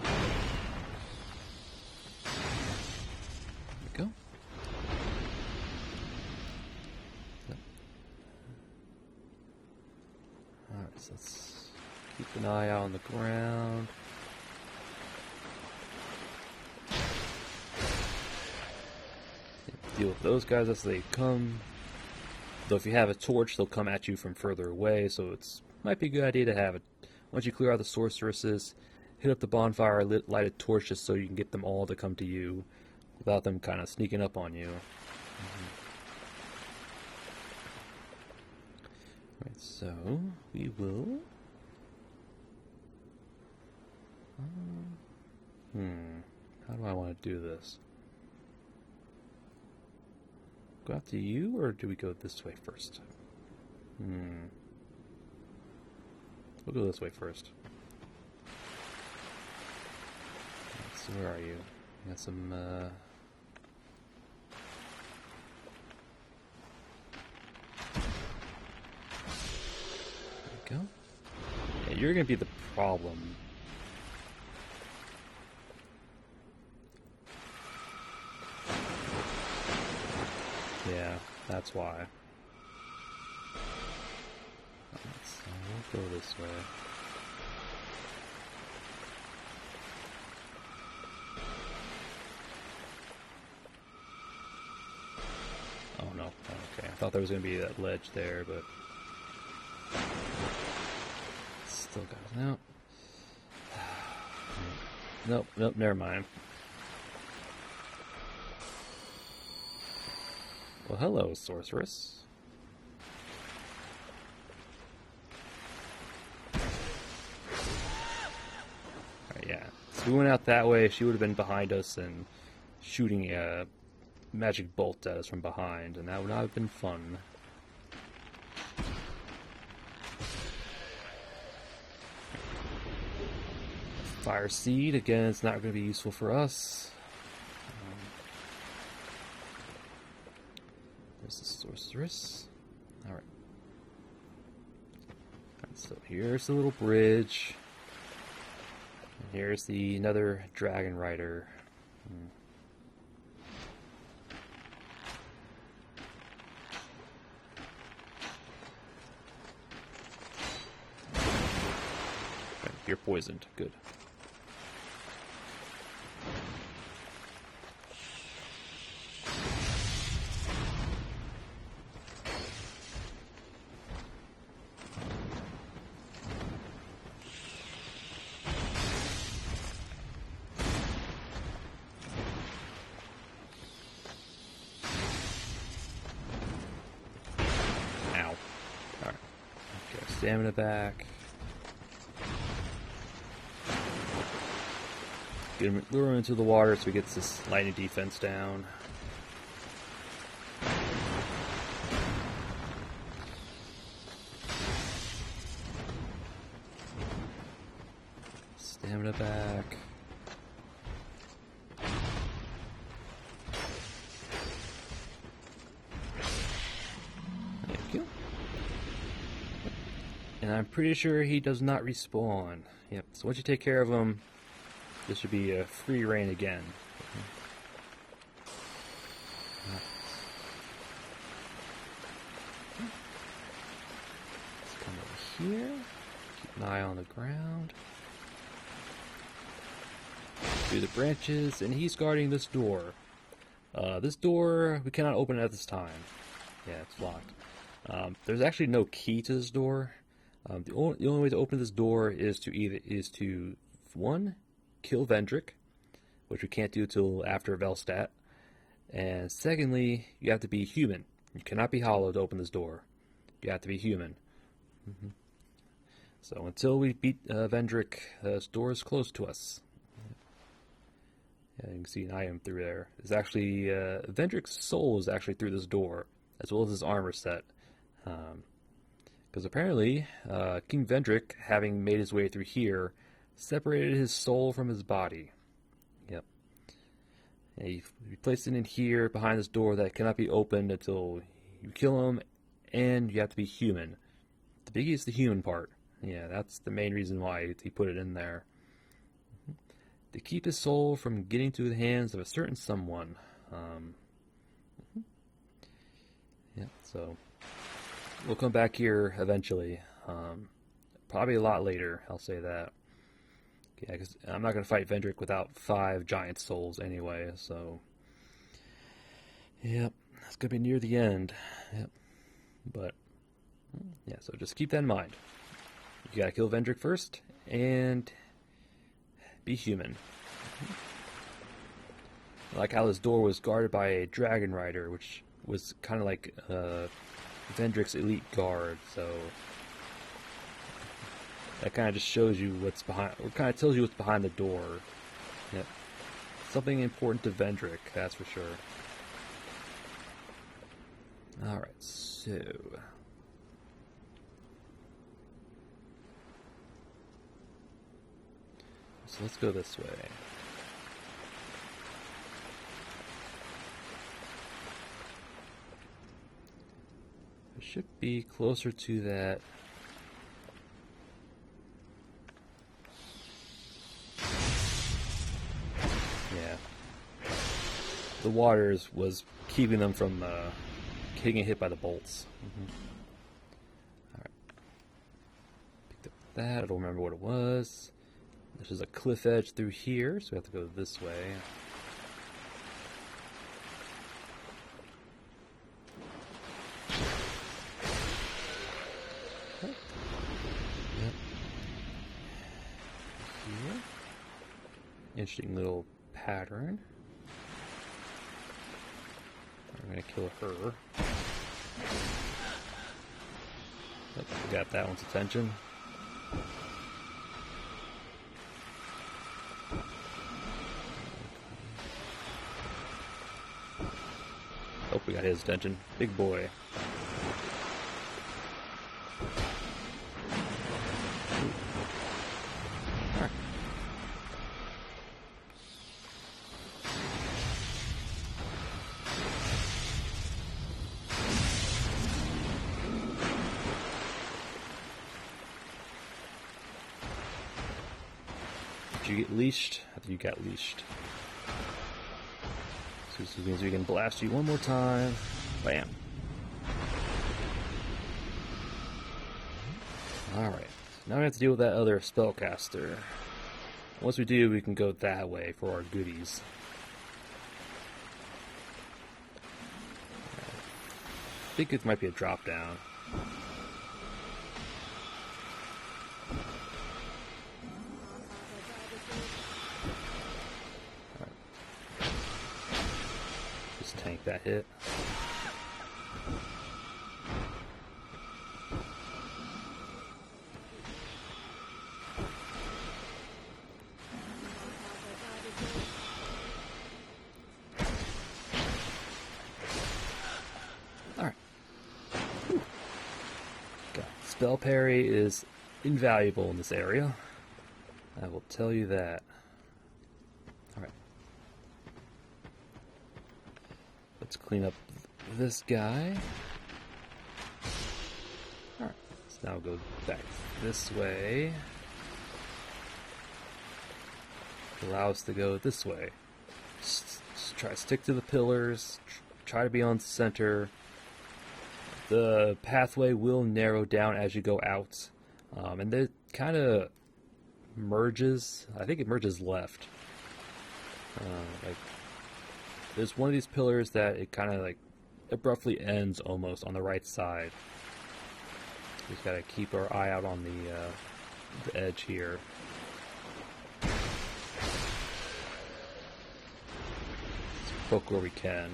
There we go. Yep. Alright, so let's keep an eye out on the ground. Deal with those guys as they come. Though if you have a torch, they'll come at you from further away, so it's might be a good idea to have it. Once you clear out the sorceresses, hit up the bonfire, light a torch just so you can get them all to come to you without them kind of sneaking up on you. Right, so we will. How do I want to do this? Go after you, or do we go this way first? We'll go this way first. So where are you? You got some, There we go. Yeah, you're gonna be the problem. Yeah, that's why. So we'll go this way. Oh no, okay. I thought there was going to be that ledge there, but still got no. Nope, never mind. Well, hello, sorceress. Alright, yeah. So we went out that way. She would have been behind us and shooting a magic bolt at us from behind, and that would not have been fun. Fire seed, again, it's not going to be useful for us. There's the sorceress. Alright. So here's the little bridge. And here's another dragon rider. you're poisoned. Good. Stamina back. Lure him into the water so he gets this lightning defense down. Stamina back. Thank you. And I'm pretty sure he does not respawn. Yep, so once you take care of him, this should be a free reign again. Let's come over here. Keep an eye on the ground. Through the branches, and he's guarding this door. This door, we cannot open it at this time. Yeah, it's locked. There's actually no key to this door. The only way to open this door is to one, kill Vendrick, which we can't do till after Velstadt, and secondly, you have to be human. You cannot be hollow to open this door. You have to be human. So until we beat Vendrick, this door is closed to us. Yeah, you can see an item through there. It's actually Vendrick's soul is actually through this door, as well as his armor set. Because apparently, King Vendrick, having made his way through here, separated his soul from his body. Yep. And he placed it in here, behind this door that cannot be opened until you kill him, and you have to be human. The biggie is the human part. Yeah, that's the main reason why he put it in there. To keep his soul from getting to the hands of a certain someone. Yeah, so we'll come back here eventually. Probably a lot later, I'll say that. Yeah, because I'm not going to fight Vendrick without 5 giant souls anyway, so... Yep, that's going to be near the end. Yep. But, yeah, so just keep that in mind. You got to kill Vendrick first, and be human. I like how this door was guarded by a dragon rider, which was kind of like Vendrick's elite guard, so that kind of just shows you what's behind, or kind of tells you what's behind the door. Yep. Something important to Vendrick, that's for sure. Alright, so let's go this way. It should be closer to that. Yeah. The waters was keeping them from getting hit by the bolts. Alright. Picked up that. I don't remember what it was. There's a cliff edge through here, so we have to go this way. Okay. Yep. Here. Interesting little pattern. I'm gonna kill her. Yep, we got that one's attention. Oh, we got his attention. Big boy. Alright. Did you get leashed? I think you got leashed. So this means we can blast you one more time. Bam. Alright. Now we have to deal with that other spellcaster. Once we do, we can go that way for our goodies. I think it might be a drop down. Right. Just tank that hit. Spell parry is invaluable in this area. I will tell you that. Alright. Let's clean up this guy. Alright. Let's now go back this way. Allow us to go this way. Just try to stick to the pillars. Try to be on center. The pathway will narrow down as you go out, and it kind of merges. I think it merges left. Like there's one of these pillars that it kind of like abruptly ends almost on the right side. Just gotta keep our eye out on the edge here. Let's poke where we can.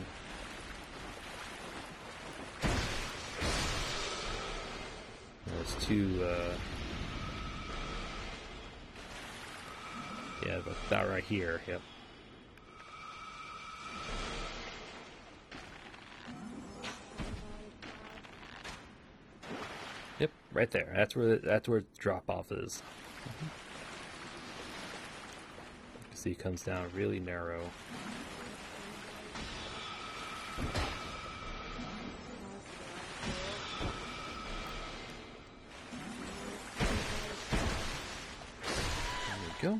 There's two, yeah, about right here, yep. Yep, right there. That's where the drop-off is. You can see it comes down really narrow. Go.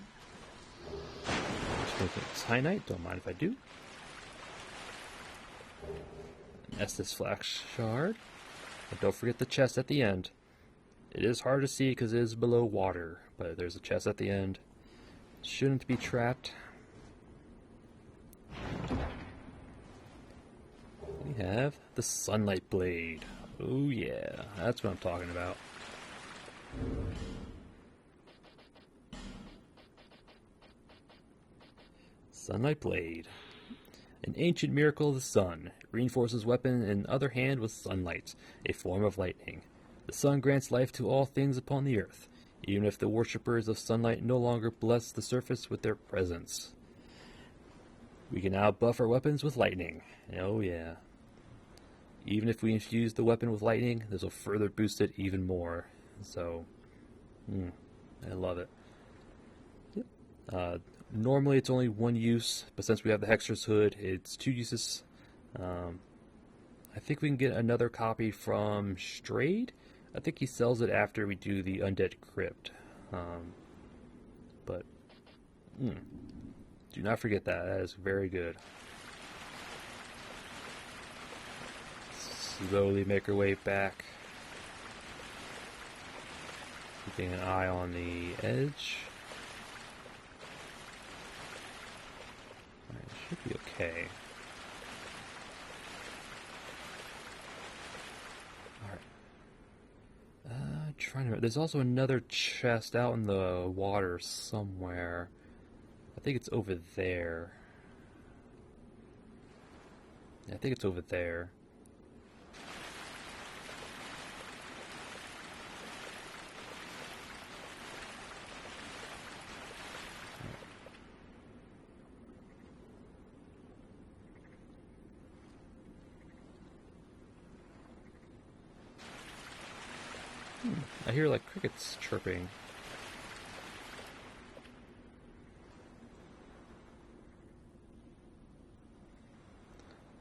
Just make it Cyanite, don't mind if I do. Estus Flax Shard. But don't forget the chest at the end. It is hard to see because it is below water, but there's a chest at the end. Shouldn't be trapped. We have the Sunlight Blade. Oh yeah, that's what I'm talking about. Sunlight Blade. An ancient miracle of the sun. It reinforces weapon in other hand with sunlight, a form of lightning. The sun grants life to all things upon the earth, even if the worshippers of sunlight no longer bless the surface with their presence. We can now buff our weapons with lightning. Oh yeah. Even if we infuse the weapon with lightning, this will further boost it even more. So, I love it. Yep. Normally it's only one use, but since we have the Hexer's Hood, it's 2 uses. I think we can get another copy from Strayed. I think he sells it after we do the Undead Crypt. But do not forget that. That is very good. Slowly make our way back. Keeping an eye on the edge. Alright, should be okay. Alright. Trying to. There's also another chest out in the water somewhere. I think it's over there. Yeah, I think it's over there. I hear like crickets chirping.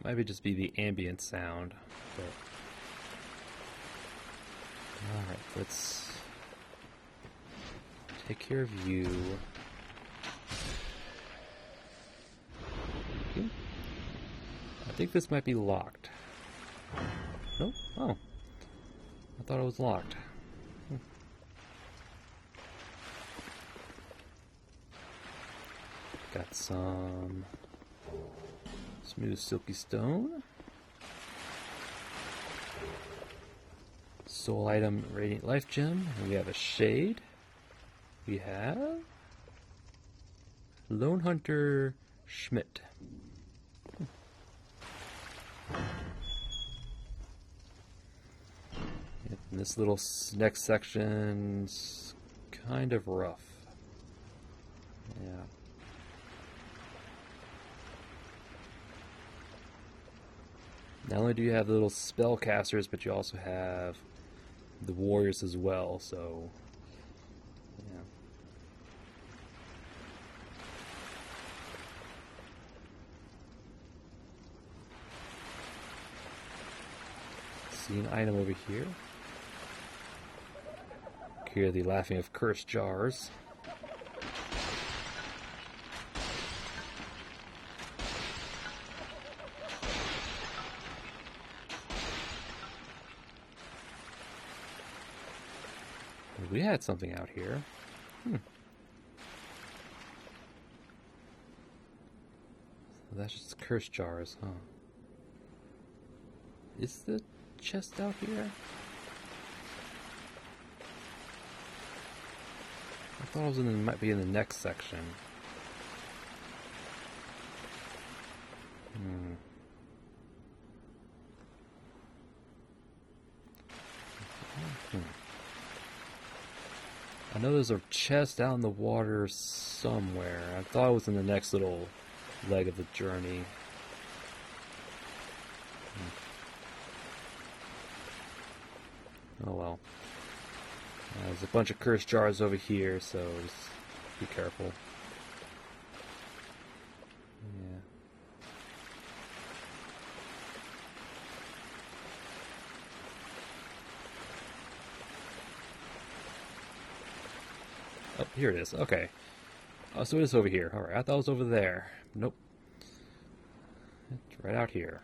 Might just be the ambient sound, but alright, let's take care of you. Okay. I think this might be locked. Nope. Oh. I thought it was locked. Got some smooth silky stone. Soul item, radiant life gem. And we have a shade. We have Lone Hunter Schmidt. And this little next section's kind of rough. Yeah. Not only do you have the little spellcasters, but you also have the warriors as well, so yeah. See an item over here. Here, the laughing of cursed jars. We had something out here. So that's just cursed jars, huh? Is the chest out here? I thought it was might be in the next section. I know there's a chest out in the water somewhere. I thought it was in the next little leg of the journey. Oh well. There's a bunch of cursed jars over here, so just be careful. Yeah. Oh, here it is. Okay. Oh, so it is over here. Alright, I thought it was over there. Nope. It's right out here.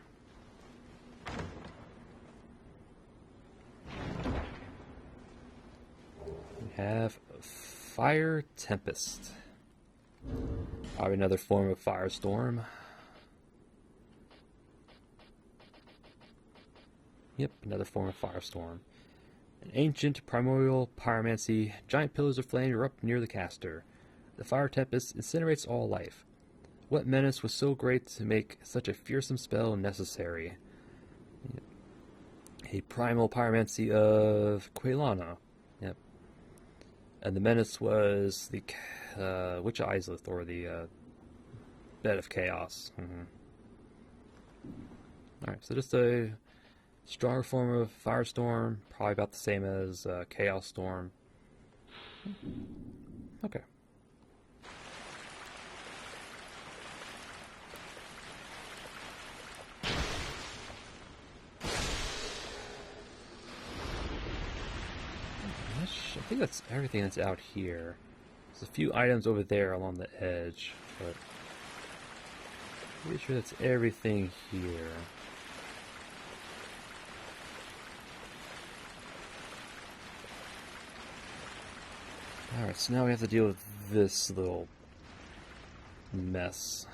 We have Fire Tempest. Probably another form of firestorm. Yep, another form of firestorm. An ancient primordial pyromancy, giant pillars of flame erupt near the caster. The fire tempest incinerates all life. What menace was so great to make such a fearsome spell necessary? A primal pyromancy of Quelana. Yep. And the menace was the Witch of Izalith, or the Bed of Chaos. Alright, so just a stronger form of Firestorm, probably about the same as Chaos Storm. Okay. I think that's everything that's out here. There's a few items over there along the edge, but I'm pretty sure that's everything here. Alright, so now we have to deal with this little mess.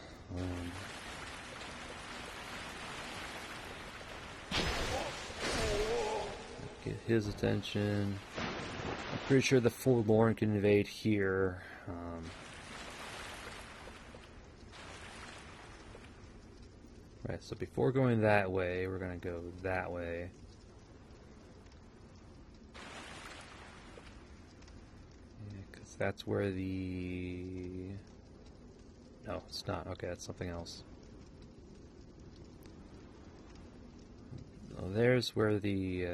Get his attention. I'm pretty sure the Forlorn can invade here. Right, so before going that way, we're going to go that way. Because that's where the... No, it's not. Okay, that's something else. Oh, there's where the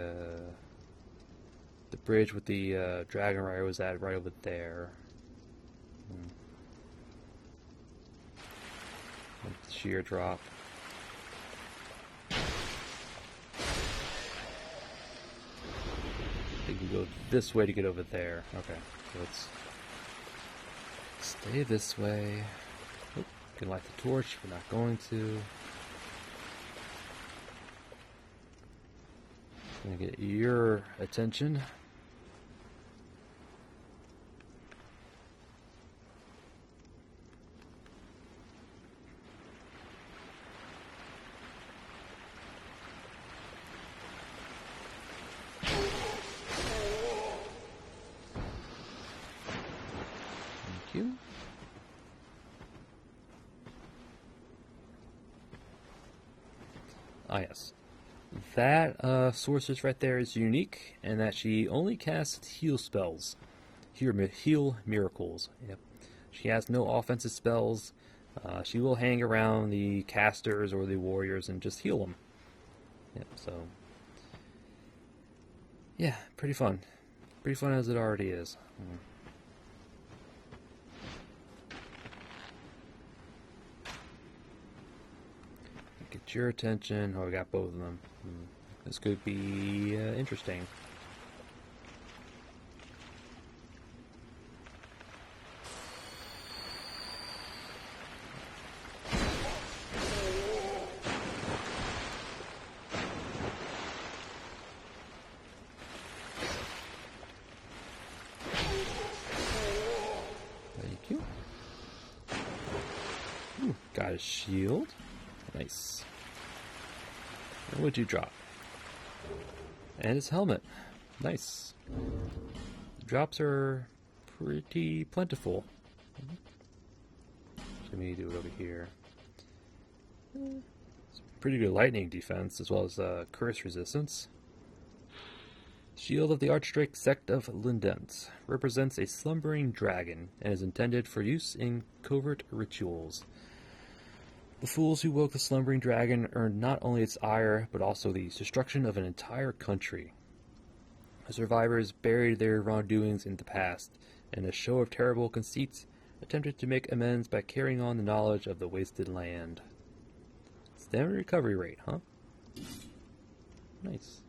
bridge with the dragon rider was at, right over there. The sheer drop. I think we go this way to get over there. Okay, so let's stay this way. Oop, can light the torch. We're not going to. Gonna get your attention. you. Ah, yes. That sorceress right there is unique, and that she only casts heal spells. Heal miracles. Yep. She has no offensive spells. She will hang around the casters or the warriors and just heal them. Yep, so... yeah, pretty fun. Pretty fun as it already is. Get your attention. Oh, we got both of them. This could be interesting. Thank you. Ooh, got a shield. Nice. And what'd you drop? And his helmet. Nice. The drops are pretty plentiful. Let me do it over here. It's pretty good lightning defense as well as curse resistance. Shield of the Archdrake sect of Lindent represents a slumbering dragon and is intended for use in covert rituals. The fools who woke the slumbering dragon earned not only its ire, but also the destruction of an entire country. The survivors buried their wrongdoings in the past, and a show of terrible conceit attempted to make amends by carrying on the knowledge of the wasted land. Standard recovery rate, huh? Nice.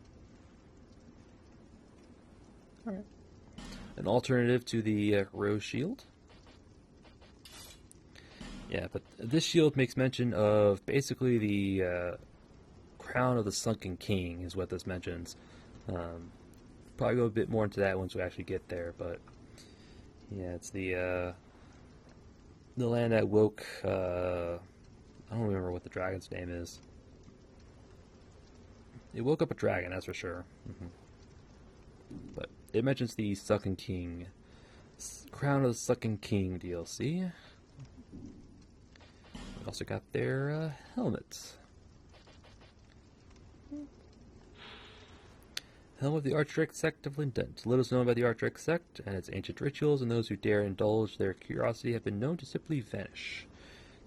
Alright. An alternative to the Rose Shield. Yeah, but this shield makes mention of basically the crown of the Sunken King is what this mentions. Probably go a bit more into that once we actually get there, but yeah, it's the land that woke. I don't remember what the dragon's name is. It woke up a dragon, that's for sure. But it mentions the Sunken King, Crown of the Sunken King DLC. Also got their helmets. Helm of the Archdrake sect of Lindent. Little is known about the Archdrake sect and its ancient rituals, and those who dare indulge their curiosity have been known to simply vanish.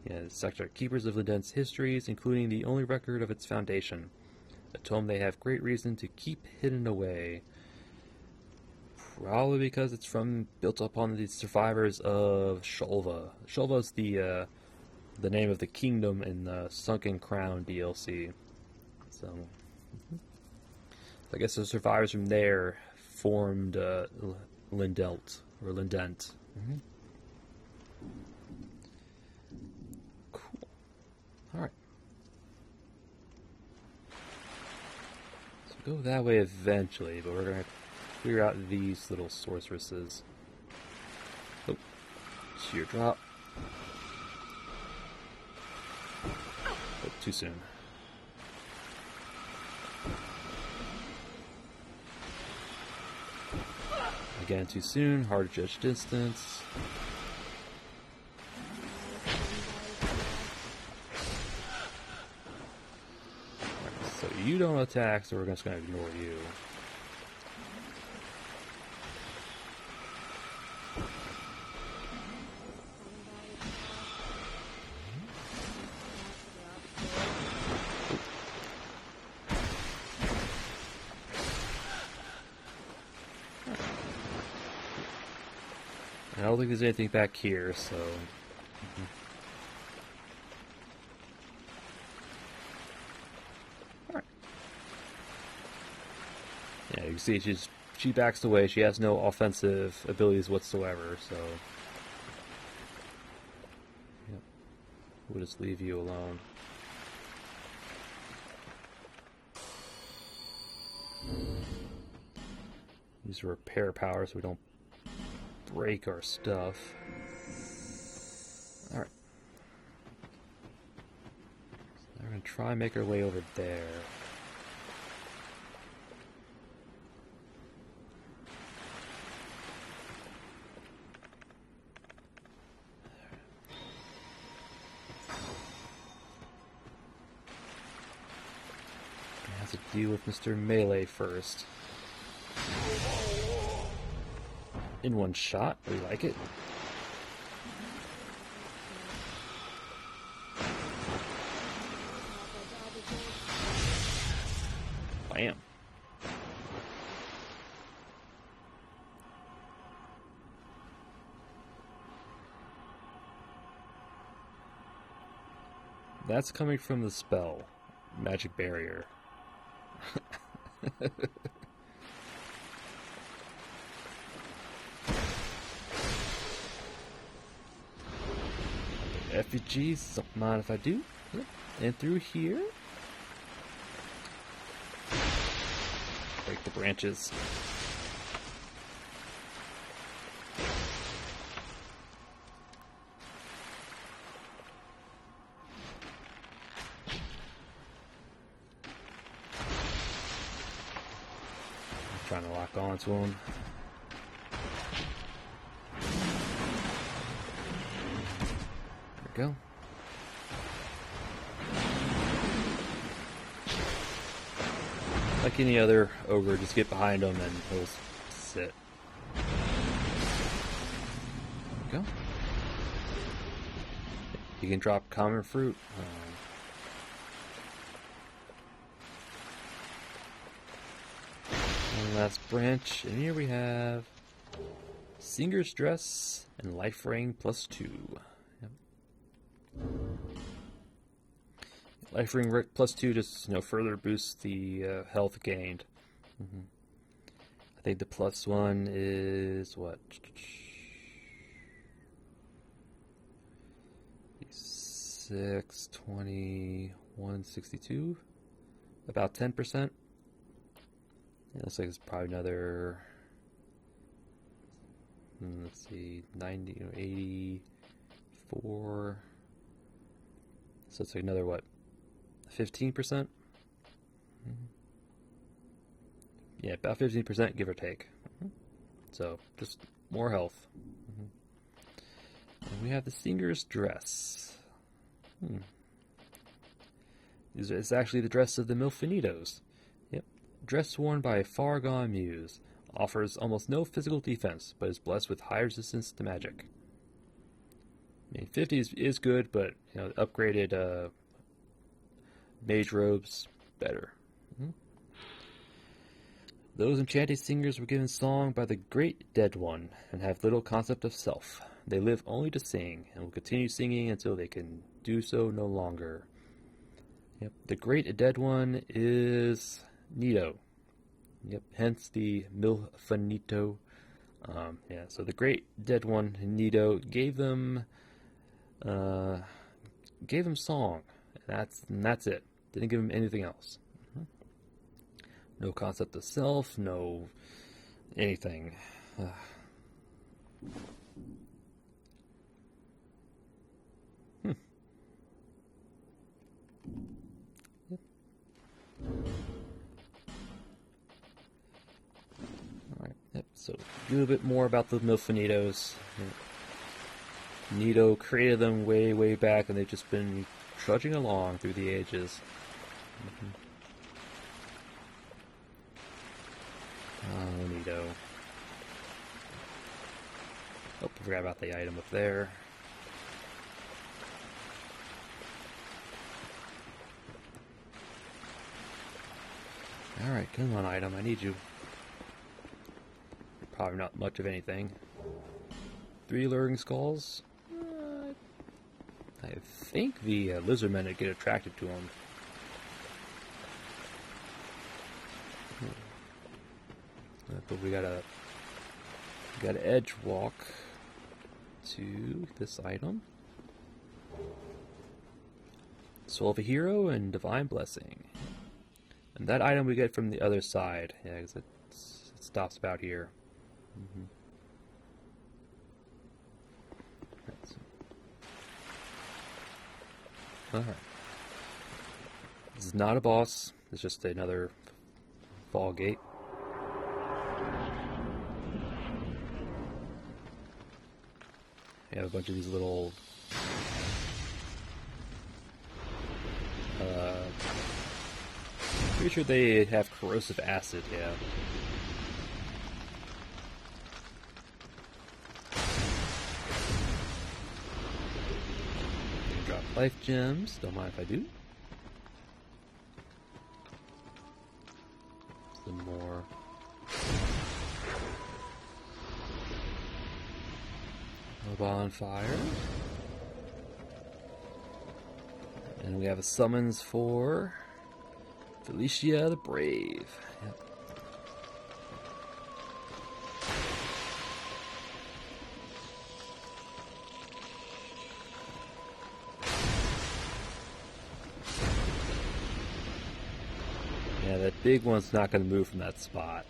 The sect are keepers of Lindent's histories, including the only record of its foundation, a tome they have great reason to keep hidden away. Probably because it's built upon the survivors of Shulva. Shulva is the name of the kingdom in the Sunken Crown DLC. So, I guess the survivors from there formed Lindelt, or Lindent. Cool. Alright. So go that way eventually, but we're going to clear out these little sorceresses. Oh, sheer drop. Too soon. Again, too soon. Hard to judge distance. Right, so you don't attack, so we're just going to ignore you. I don't think there's anything back here, so... Alright. Yeah, you can see she backs away. She has no offensive abilities whatsoever, so... Yep. We'll just leave you alone. Use repair power so we don't break our stuff. Alright. So we're going to try and make our way over there. deal with Mr. Melee first. In one shot. We like it. Bam. That's coming from the spell. Magic Barrier. Refugees, don't mind if I do. Yep. And through here. Break the branches. I'm trying to lock onto them. There we go. Like any other ogre, just get behind him and he'll sit. There we go. You can drop common fruit. One last branch, and here we have Singer's Dress and Life Ring +2. Yep. Life Ring +2 just further boosts the health gained. I think the +1 is what? 6, 20, 162? About 10%. It looks like it's probably another, let's see, 90, 84. So it's like another, what, 15%? Yeah, about 15%, give or take. So, just more health. And we have the Singer's Dress. It's actually the dress of the Milfinitos. Yep. Dress worn by a far-gone muse. Offers almost no physical defense, but is blessed with high resistance to magic. I mean, 50 is good, but upgraded mage robes, better. Those enchanted singers were given song by the great dead one, and have little concept of self. They live only to sing, and will continue singing until they can do so no longer. Yep, the great dead one is Nito. Yep, hence the Milfinito. Yeah, so the great dead one, Nito, gave them song. And that's it. Didn't give them anything else. No concept of self, no anything. Yep. Alright, yep, so a little bit more about the Milfinitos. Nito created them way, way back, and they've just been trudging along through the ages. Oh, Nito. Oh, I forgot about the item up there. Alright, come on, item. I need you. Probably not much of anything. 3 luring skulls. I think the lizardmen would get attracted to them. But we gotta edge walk to this item. Soul of a Hero and Divine Blessing. And that item we get from the other side. Yeah, because it stops about here. Alright. This is not a boss. It's just another fall gate. You have a bunch of these little Pretty sure they have corrosive acid, yeah. Drop life gems, don't mind if I do. Some more. A bonfire. And we have a summons for Felicia the Brave. Yep. Yeah, that big one's not going to move from that spot.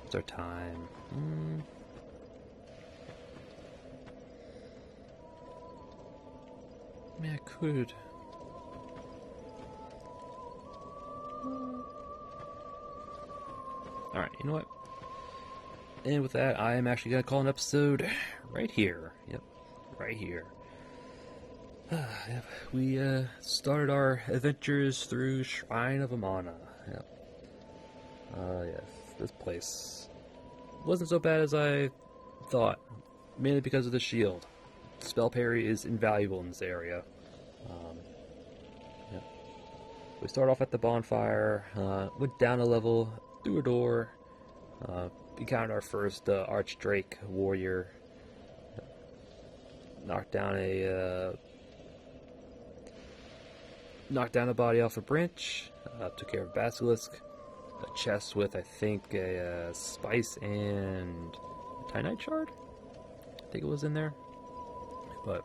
What's our time? I mean, I could. Alright, you know what? And with that, I am actually going to call an episode right here. Yep, right here. Yep. We started our adventures through Shrine of Amana. Yep. Yes, this place wasn't so bad as I thought, mainly because of the shield. Spell parry is invaluable in this area. Yeah. We start off at the bonfire, went down a level, through a door, encountered our first Archdrake warrior, knocked down a body off a branch, took care of a basilisk, a chest with I think a spice and a Titanite shard. I think it was in there. But,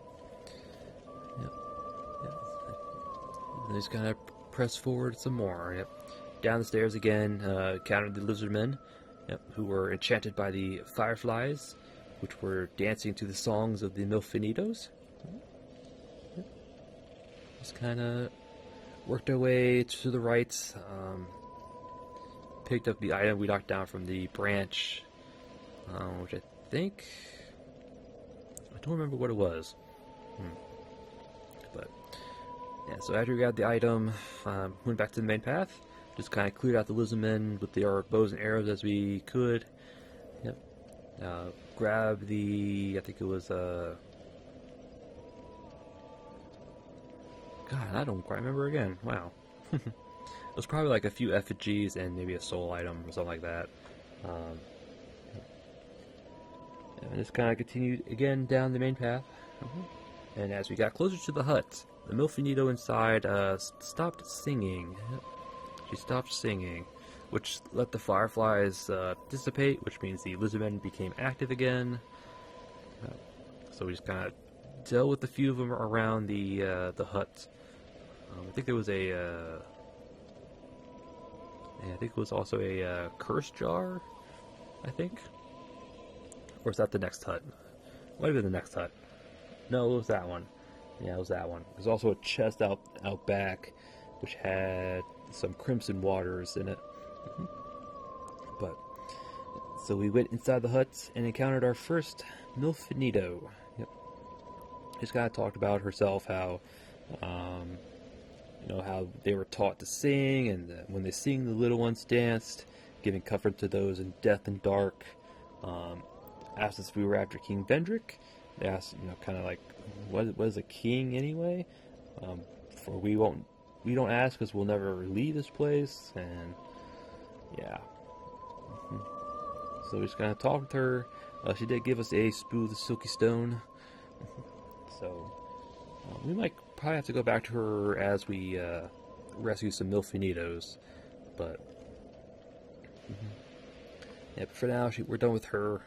yep. And just kind of press forward some more. Yep. Down the stairs again, encountered the lizardmen, yep, who were enchanted by the fireflies, which were dancing to the songs of the Milfinitos. Yep. Just kind of worked our way to the right, picked up the item we knocked down from the branch, which I think... I don't remember what it was. But, yeah, so after we got the item, went back to the main path. Just kind of cleared out the lizardmen with our bows and arrows as we could. Yep. Grabbed the, I think it was, God, I don't quite remember again. Wow. It was probably like a few effigies and maybe a soul item or something like that. And just kind of continued again down the main path. And as we got closer to the hut, the Milfinito inside stopped singing. She stopped singing, which let the fireflies dissipate, which means the lizardmen became active again. So we just kind of dealt with a few of them around the hut. I think there was a... I think it was also a curse jar, I think. Or is that the next hut? Might have been the next hut. No, it was that one. Yeah, it was that one. There's also a chest out back, which had some crimson waters in it. But, so we went inside the hut and encountered our first Milfinito. Yep. Just kind of talked about herself, how, how they were taught to sing, and when they sing, the little ones danced, giving comfort to those in death and dark. Asked us if we were after King Vendrick. They asked, kind of like, what is a king anyway? For we don't ask because we'll never leave this place, and yeah. So we just kind of talked with her. She did give us a smooth silky stone. So we might probably have to go back to her as we rescue some Milfinitos, but yeah. But for now, we're done with her.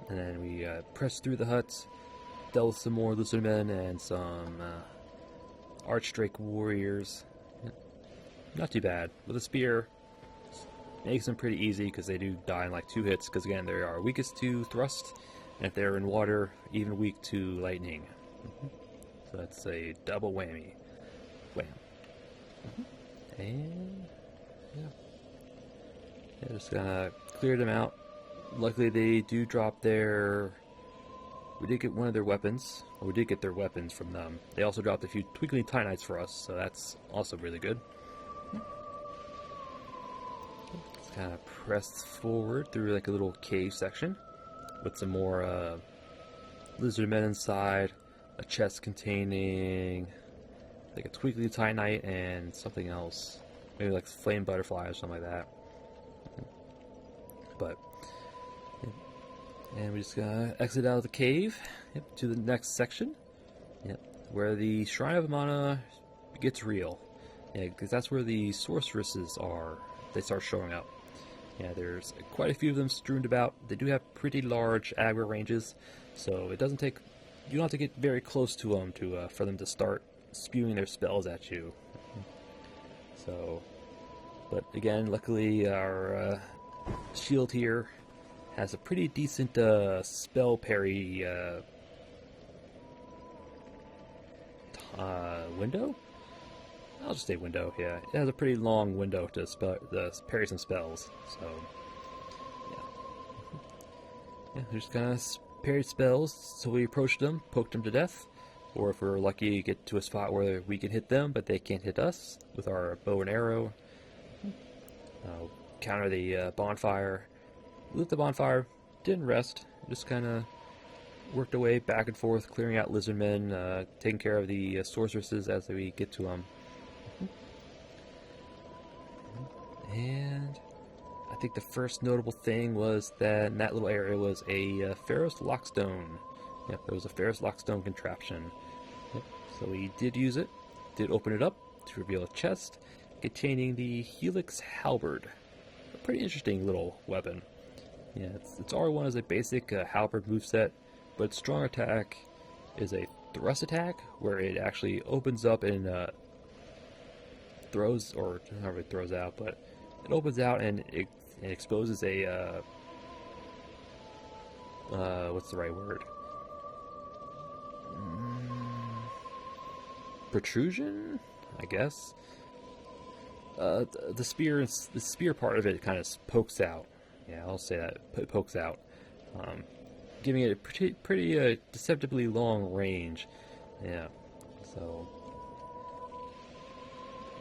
And then we pressed through the hut, dealt with some more lizardmen and some Archdrake warriors. Not too bad. With a spear, makes them pretty easy because they do die in like 2 hits. Because again, they are weakest to thrust, and if they're in water, even weak to lightning. So that's a double whammy. Wham. And yeah, just gonna clear them out. Luckily, they do drop their we did get one of their weapons, or we did get their weapons from them. They also dropped a few twinkling Tianites for us, so that's also really good. Let's kind of press forward through like a little cave section with some more lizard men inside, a chest containing like a twinkling Tianite and something else, maybe like flame butterfly or something like that. But and we just gotta exit out of the cave, to the next section, where the Shrine of Amana gets real. Because that's where the sorceresses are. They start showing up. There's quite a few of them strewn about. They do have pretty large aggro ranges, so it doesn't take. You don't have to get very close to them for them to start spewing their spells at you. So, but again, luckily our shield here has a pretty decent spell parry window? I'll just say window, yeah. It has a pretty long window to parry some spells, so yeah. We just kind of parried spells, so we approached them, poked them to death, or if we're lucky, get to a spot where we can hit them, but they can't hit us with our bow and arrow. Counter the bonfire. Lit the bonfire, didn't rest, just kind of worked away back and forth, clearing out lizardmen, taking care of the sorceresses as we get to them. And I think the first notable thing was that in that little area was a Ferrous Lockstone. Yep, there was a Ferrous Lockstone contraption. Yep, so we did use it, did open it up to reveal a chest containing the Helix Halberd. A pretty interesting little weapon. Yeah, it's R1 as a basic halberd moveset, but its strong attack is a thrust attack, where it actually opens up and throws, or not really throws out, but it opens out and it exposes a, what's the right word? Protrusion, I guess? The spear part of it kind of pokes out. Yeah, I'll say that. It pokes out, giving it a pretty deceptively long range. Yeah, so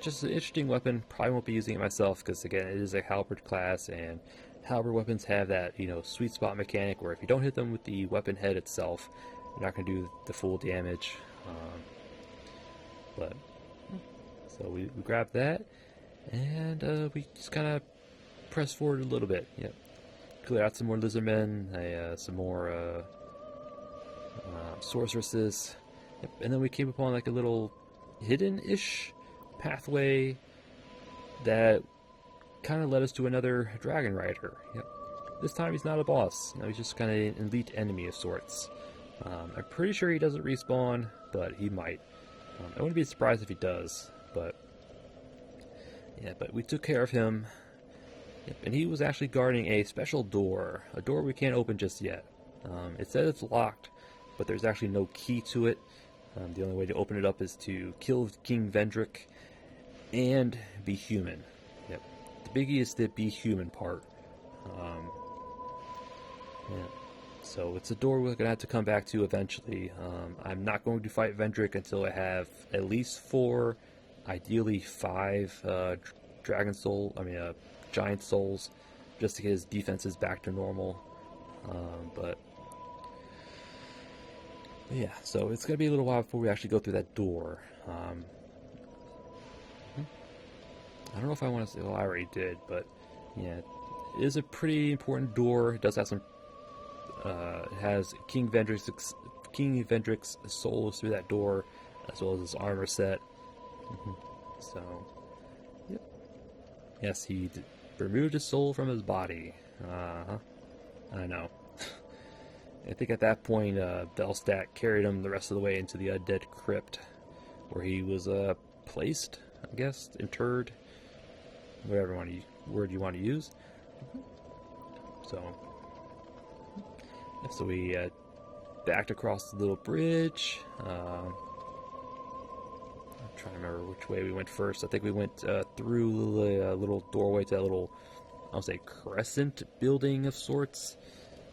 just an interesting weapon. Probably won't be using it myself because again, it is a halberd class, and halberd weapons have that sweet spot mechanic where if you don't hit them with the weapon head itself, you're not going to do the full damage. But so we grabbed that, and we just kind of press forward a little bit. Yep. Clear out some more lizardmen, some more sorceresses, yep. And then we came upon like a little hidden-ish pathway that kind of led us to another dragon rider. Yep. This time he's not a boss. He's just kind of an elite enemy of sorts. I'm pretty sure he doesn't respawn, but he might. I wouldn't be surprised if he does. But yeah, but we took care of him. Yep, and he was actually guarding a special door, a door we can't open just yet. It says it's locked, but there's actually no key to it. The only way to open it up is to kill King Vendrick and be human. Yep. The biggie is the be human part. Yeah. So it's a door we're going to have to come back to eventually. I'm not going to fight Vendrick until I have at least 4, ideally 5 giant souls, just to get his defenses back to normal. But yeah, so it's going to be a little while before we actually go through that door. I don't know if I want to say, well, I already did, but yeah, it is a pretty important door. It does have some, it has King Vendrick's souls through that door, as well as his armor set. So, yep. Yes, he removed his soul from his body. I know. I think at that point, Belstat carried him the rest of the way into the undead crypt, where he was placed, I guess, interred, whatever word you want to use. So we backed across the little bridge. I'm trying to remember which way we went first. I think we went through the little doorway to that little, I'll say, crescent building of sorts.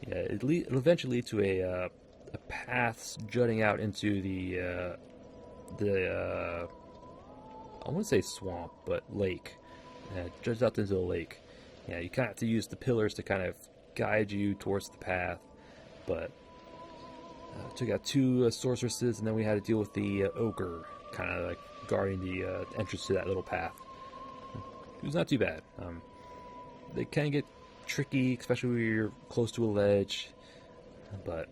Yeah, it'll eventually lead to a paths jutting out into the I wouldn't say swamp, but lake. It juts out into the lake. Yeah, you kind of have to use the pillars to kind of guide you towards the path. But took out two sorceresses, and then we had to deal with the ogre, kind of like guarding the entrance to that little path. It was not too bad. They can get tricky, especially when you're close to a ledge. But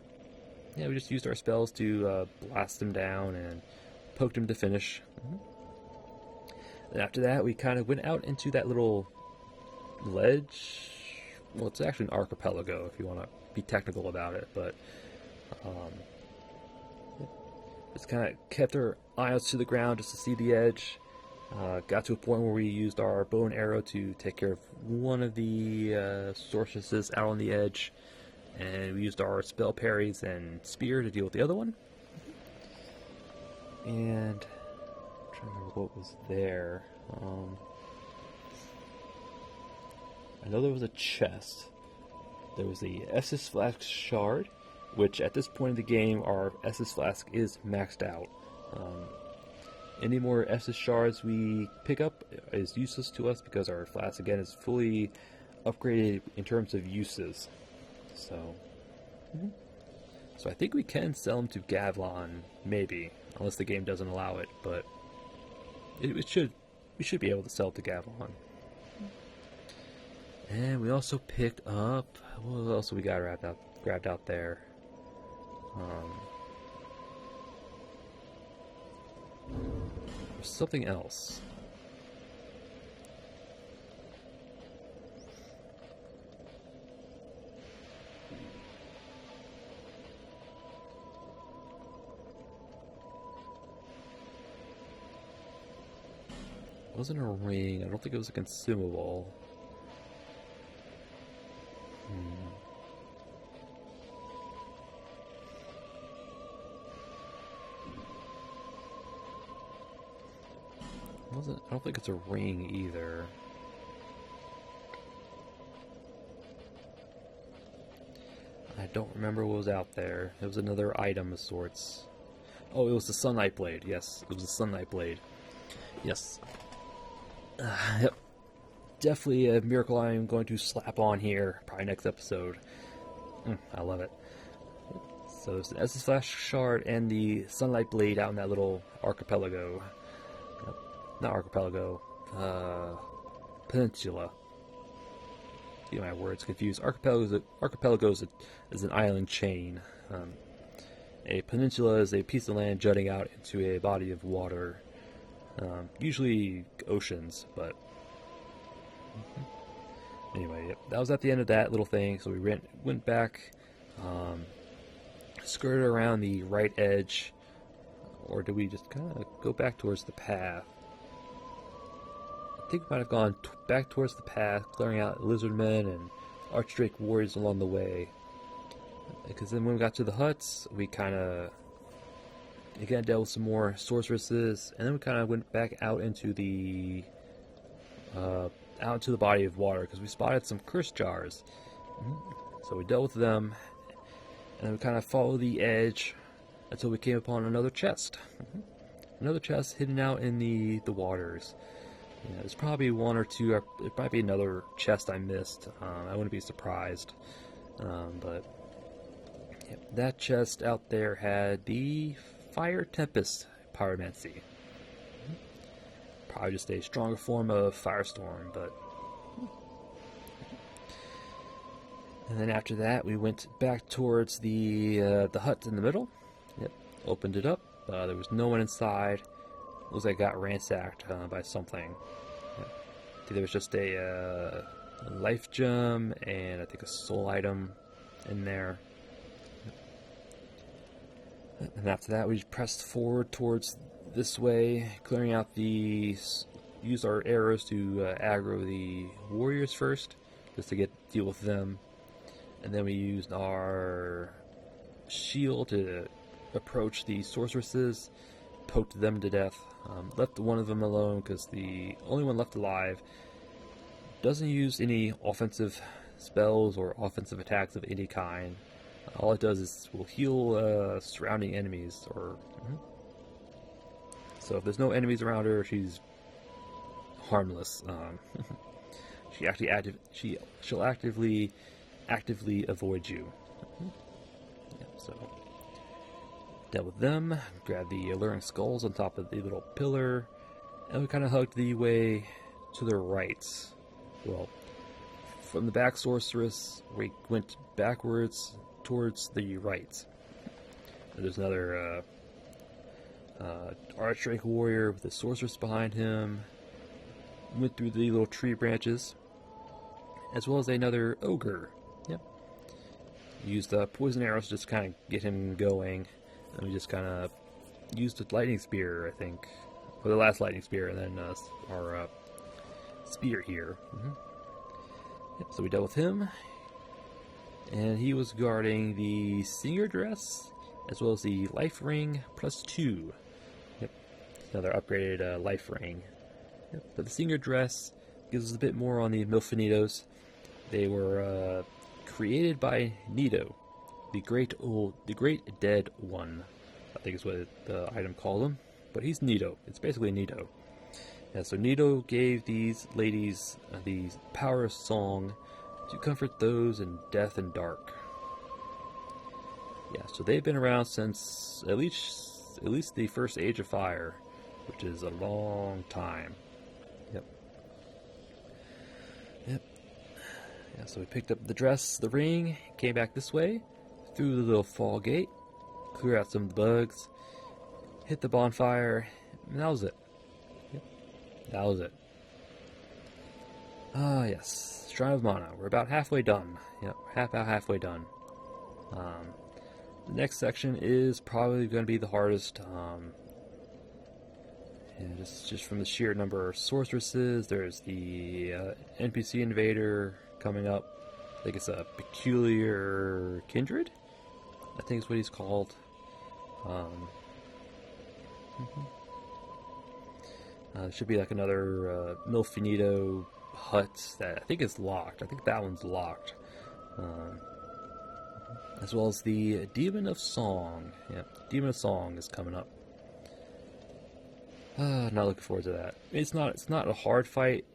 yeah, we just used our spells to blast them down and poked them to finish. And after that, we kind of went out into that little ledge. Well, it's actually an archipelago if you want to be technical about it, but just kind of kept our eyes to the ground just to see the edge. Got to a point where we used our bow and arrow to take care of one of the sorceresses out on the edge, and we used our spell parries and spear to deal with the other one. And I'm trying to remember what was there. I know there was a chest. There was the Estus Flask Shard, which at this point in the game, our Estus Flask is maxed out. Any more Estus Shards we pick up is useless to us because our flask, again, is fully upgraded in terms of uses. So I think we can sell them to Gavlon, maybe, unless the game doesn't allow it, but we should be able to sell it to Gavlon. And we also picked up, what else we got grabbed out there? There's something else. It wasn't a ring. I don't think it was a consumable. I don't think it's a ring either. I don't remember what was out there. It was another item of sorts. Oh, it was the Sunlight Blade. Yes, it was the Sunlight Blade. Yes. Yep. Definitely a miracle I am going to slap on here, probably next episode. I love it. So there's the Estus Flask Shard and the Sunlight Blade out in that little archipelago. Not archipelago, peninsula. Get my words confused. Archipelago is an island chain. A peninsula is a piece of land jutting out into a body of water. Usually oceans, but anyway, that was at the end of that little thing. So we went back, skirted around the right edge, or did we just kind of go back towards the path? I think we might have gone back towards the path, clearing out lizardmen and archdrake warriors along the way. Because then when we got to the huts, we kind of again dealt with some more sorceresses, and then we kind of went back out into the body of water because we spotted some curse jars. So we dealt with them, and then we kind of followed the edge until we came upon another chest. Another chest hidden out in the waters. Yeah, there's probably one or two. There might be another chest I missed. I wouldn't be surprised. But yeah, that chest out there had the Fire Tempest Pyromancy. Probably just a stronger form of Firestorm, but. And then after that, we went back towards the hut in the middle. Yep, opened it up. There was no one inside. Looks like it got ransacked by something. Yeah. There was just a life gem and I think a soul item in there. And after that, we just pressed forward towards this way, clearing out used our arrows to aggro the warriors first, just to deal with them. And then we used our shield to approach the sorceresses, poked them to death. Left one of them alone because the only one left alive doesn't use any offensive spells or offensive attacks of any kind. All it does is will heal surrounding enemies, or so if there's no enemies around her, she's harmless. She'll actively avoid you. Yeah, so dealt with them. Grabbed the alluring skulls on top of the little pillar, and we kind of hugged the way to the right. Well, from the back sorceress, we went backwards towards the right. There's another archrank warrior with a sorceress behind him. Went through the little tree branches, as well as another ogre. Yep. Used poison arrows to just kind of get him going. And we just kind of used the lightning spear, I think, or the last lightning spear, and then our spear here. Yep, so we dealt with him, and he was guarding the singer dress, as well as the life ring +2. Yep, another upgraded life ring. Yep. But the singer dress gives us a bit more on the Milfinitos. They were created by Nito, the great dead one, I think is what the item called him. But he's Nito. It's basically Nito. Yeah, so Nito gave these ladies the power of song to comfort those in death and dark. Yeah, so they've been around since at least the first Age of Fire, which is a long time. Yep. Yeah, so we picked up the dress, the ring, came back this way, through the little fall gate, clear out some of the bugs, hit the bonfire, and that was it. Yep. That was it. Ah, yes. Shrine of Mana. We're about halfway done. Yep, about halfway done. The next section is probably going to be the hardest. And just from the sheer number of sorceresses, there's the NPC invader coming up. I think it's a peculiar kindred, I think is what he's called. There should be like another Milfinito hut that I think is locked. I think that one's locked. As well as the Demon of Song. Yeah, Demon of Song is coming up. Not looking forward to that. It's not a hard fight.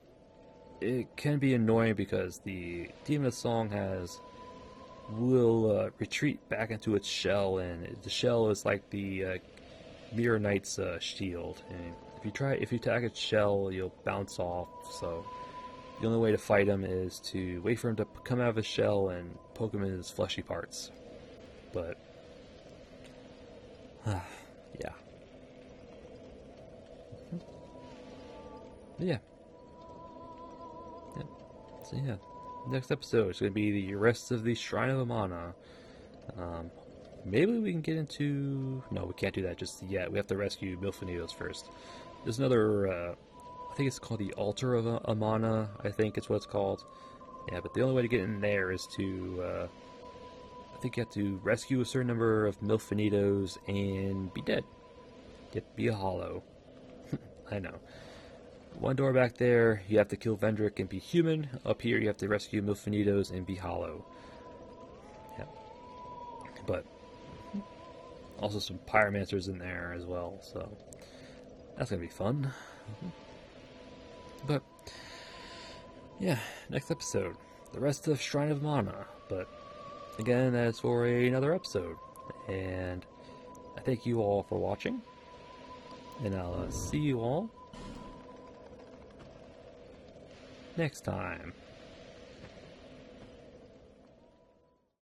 It can be annoying because the Demon of Song will retreat back into its shell, and the shell is like the Mirror Knight's shield. And if you attack its shell, you'll bounce off. So the only way to fight him is to wait for him to come out of his shell and poke him in his fleshy parts. But yeah. Yeah. So yeah, next episode is going to be the rest of the Shrine of Amana. Maybe we can get into... No, we can't do that just yet. We have to rescue Milfinitos first. There's another... I think it's called the Altar of Amana, I think it's what it's called. Yeah, but the only way to get in there is to... I think you have to rescue a certain number of Milfinitos and be dead. Yep, be a hollow. I know. One door back there, you have to kill Vendrick and be human. Up here, you have to rescue Milfinitos and be hollow. Yeah. But also some pyromancers in there as well, so that's gonna be fun. But yeah, next episode, the rest of Shrine of Mana. But again, that's for another episode. And I thank you all for watching, and I'll see you all next time.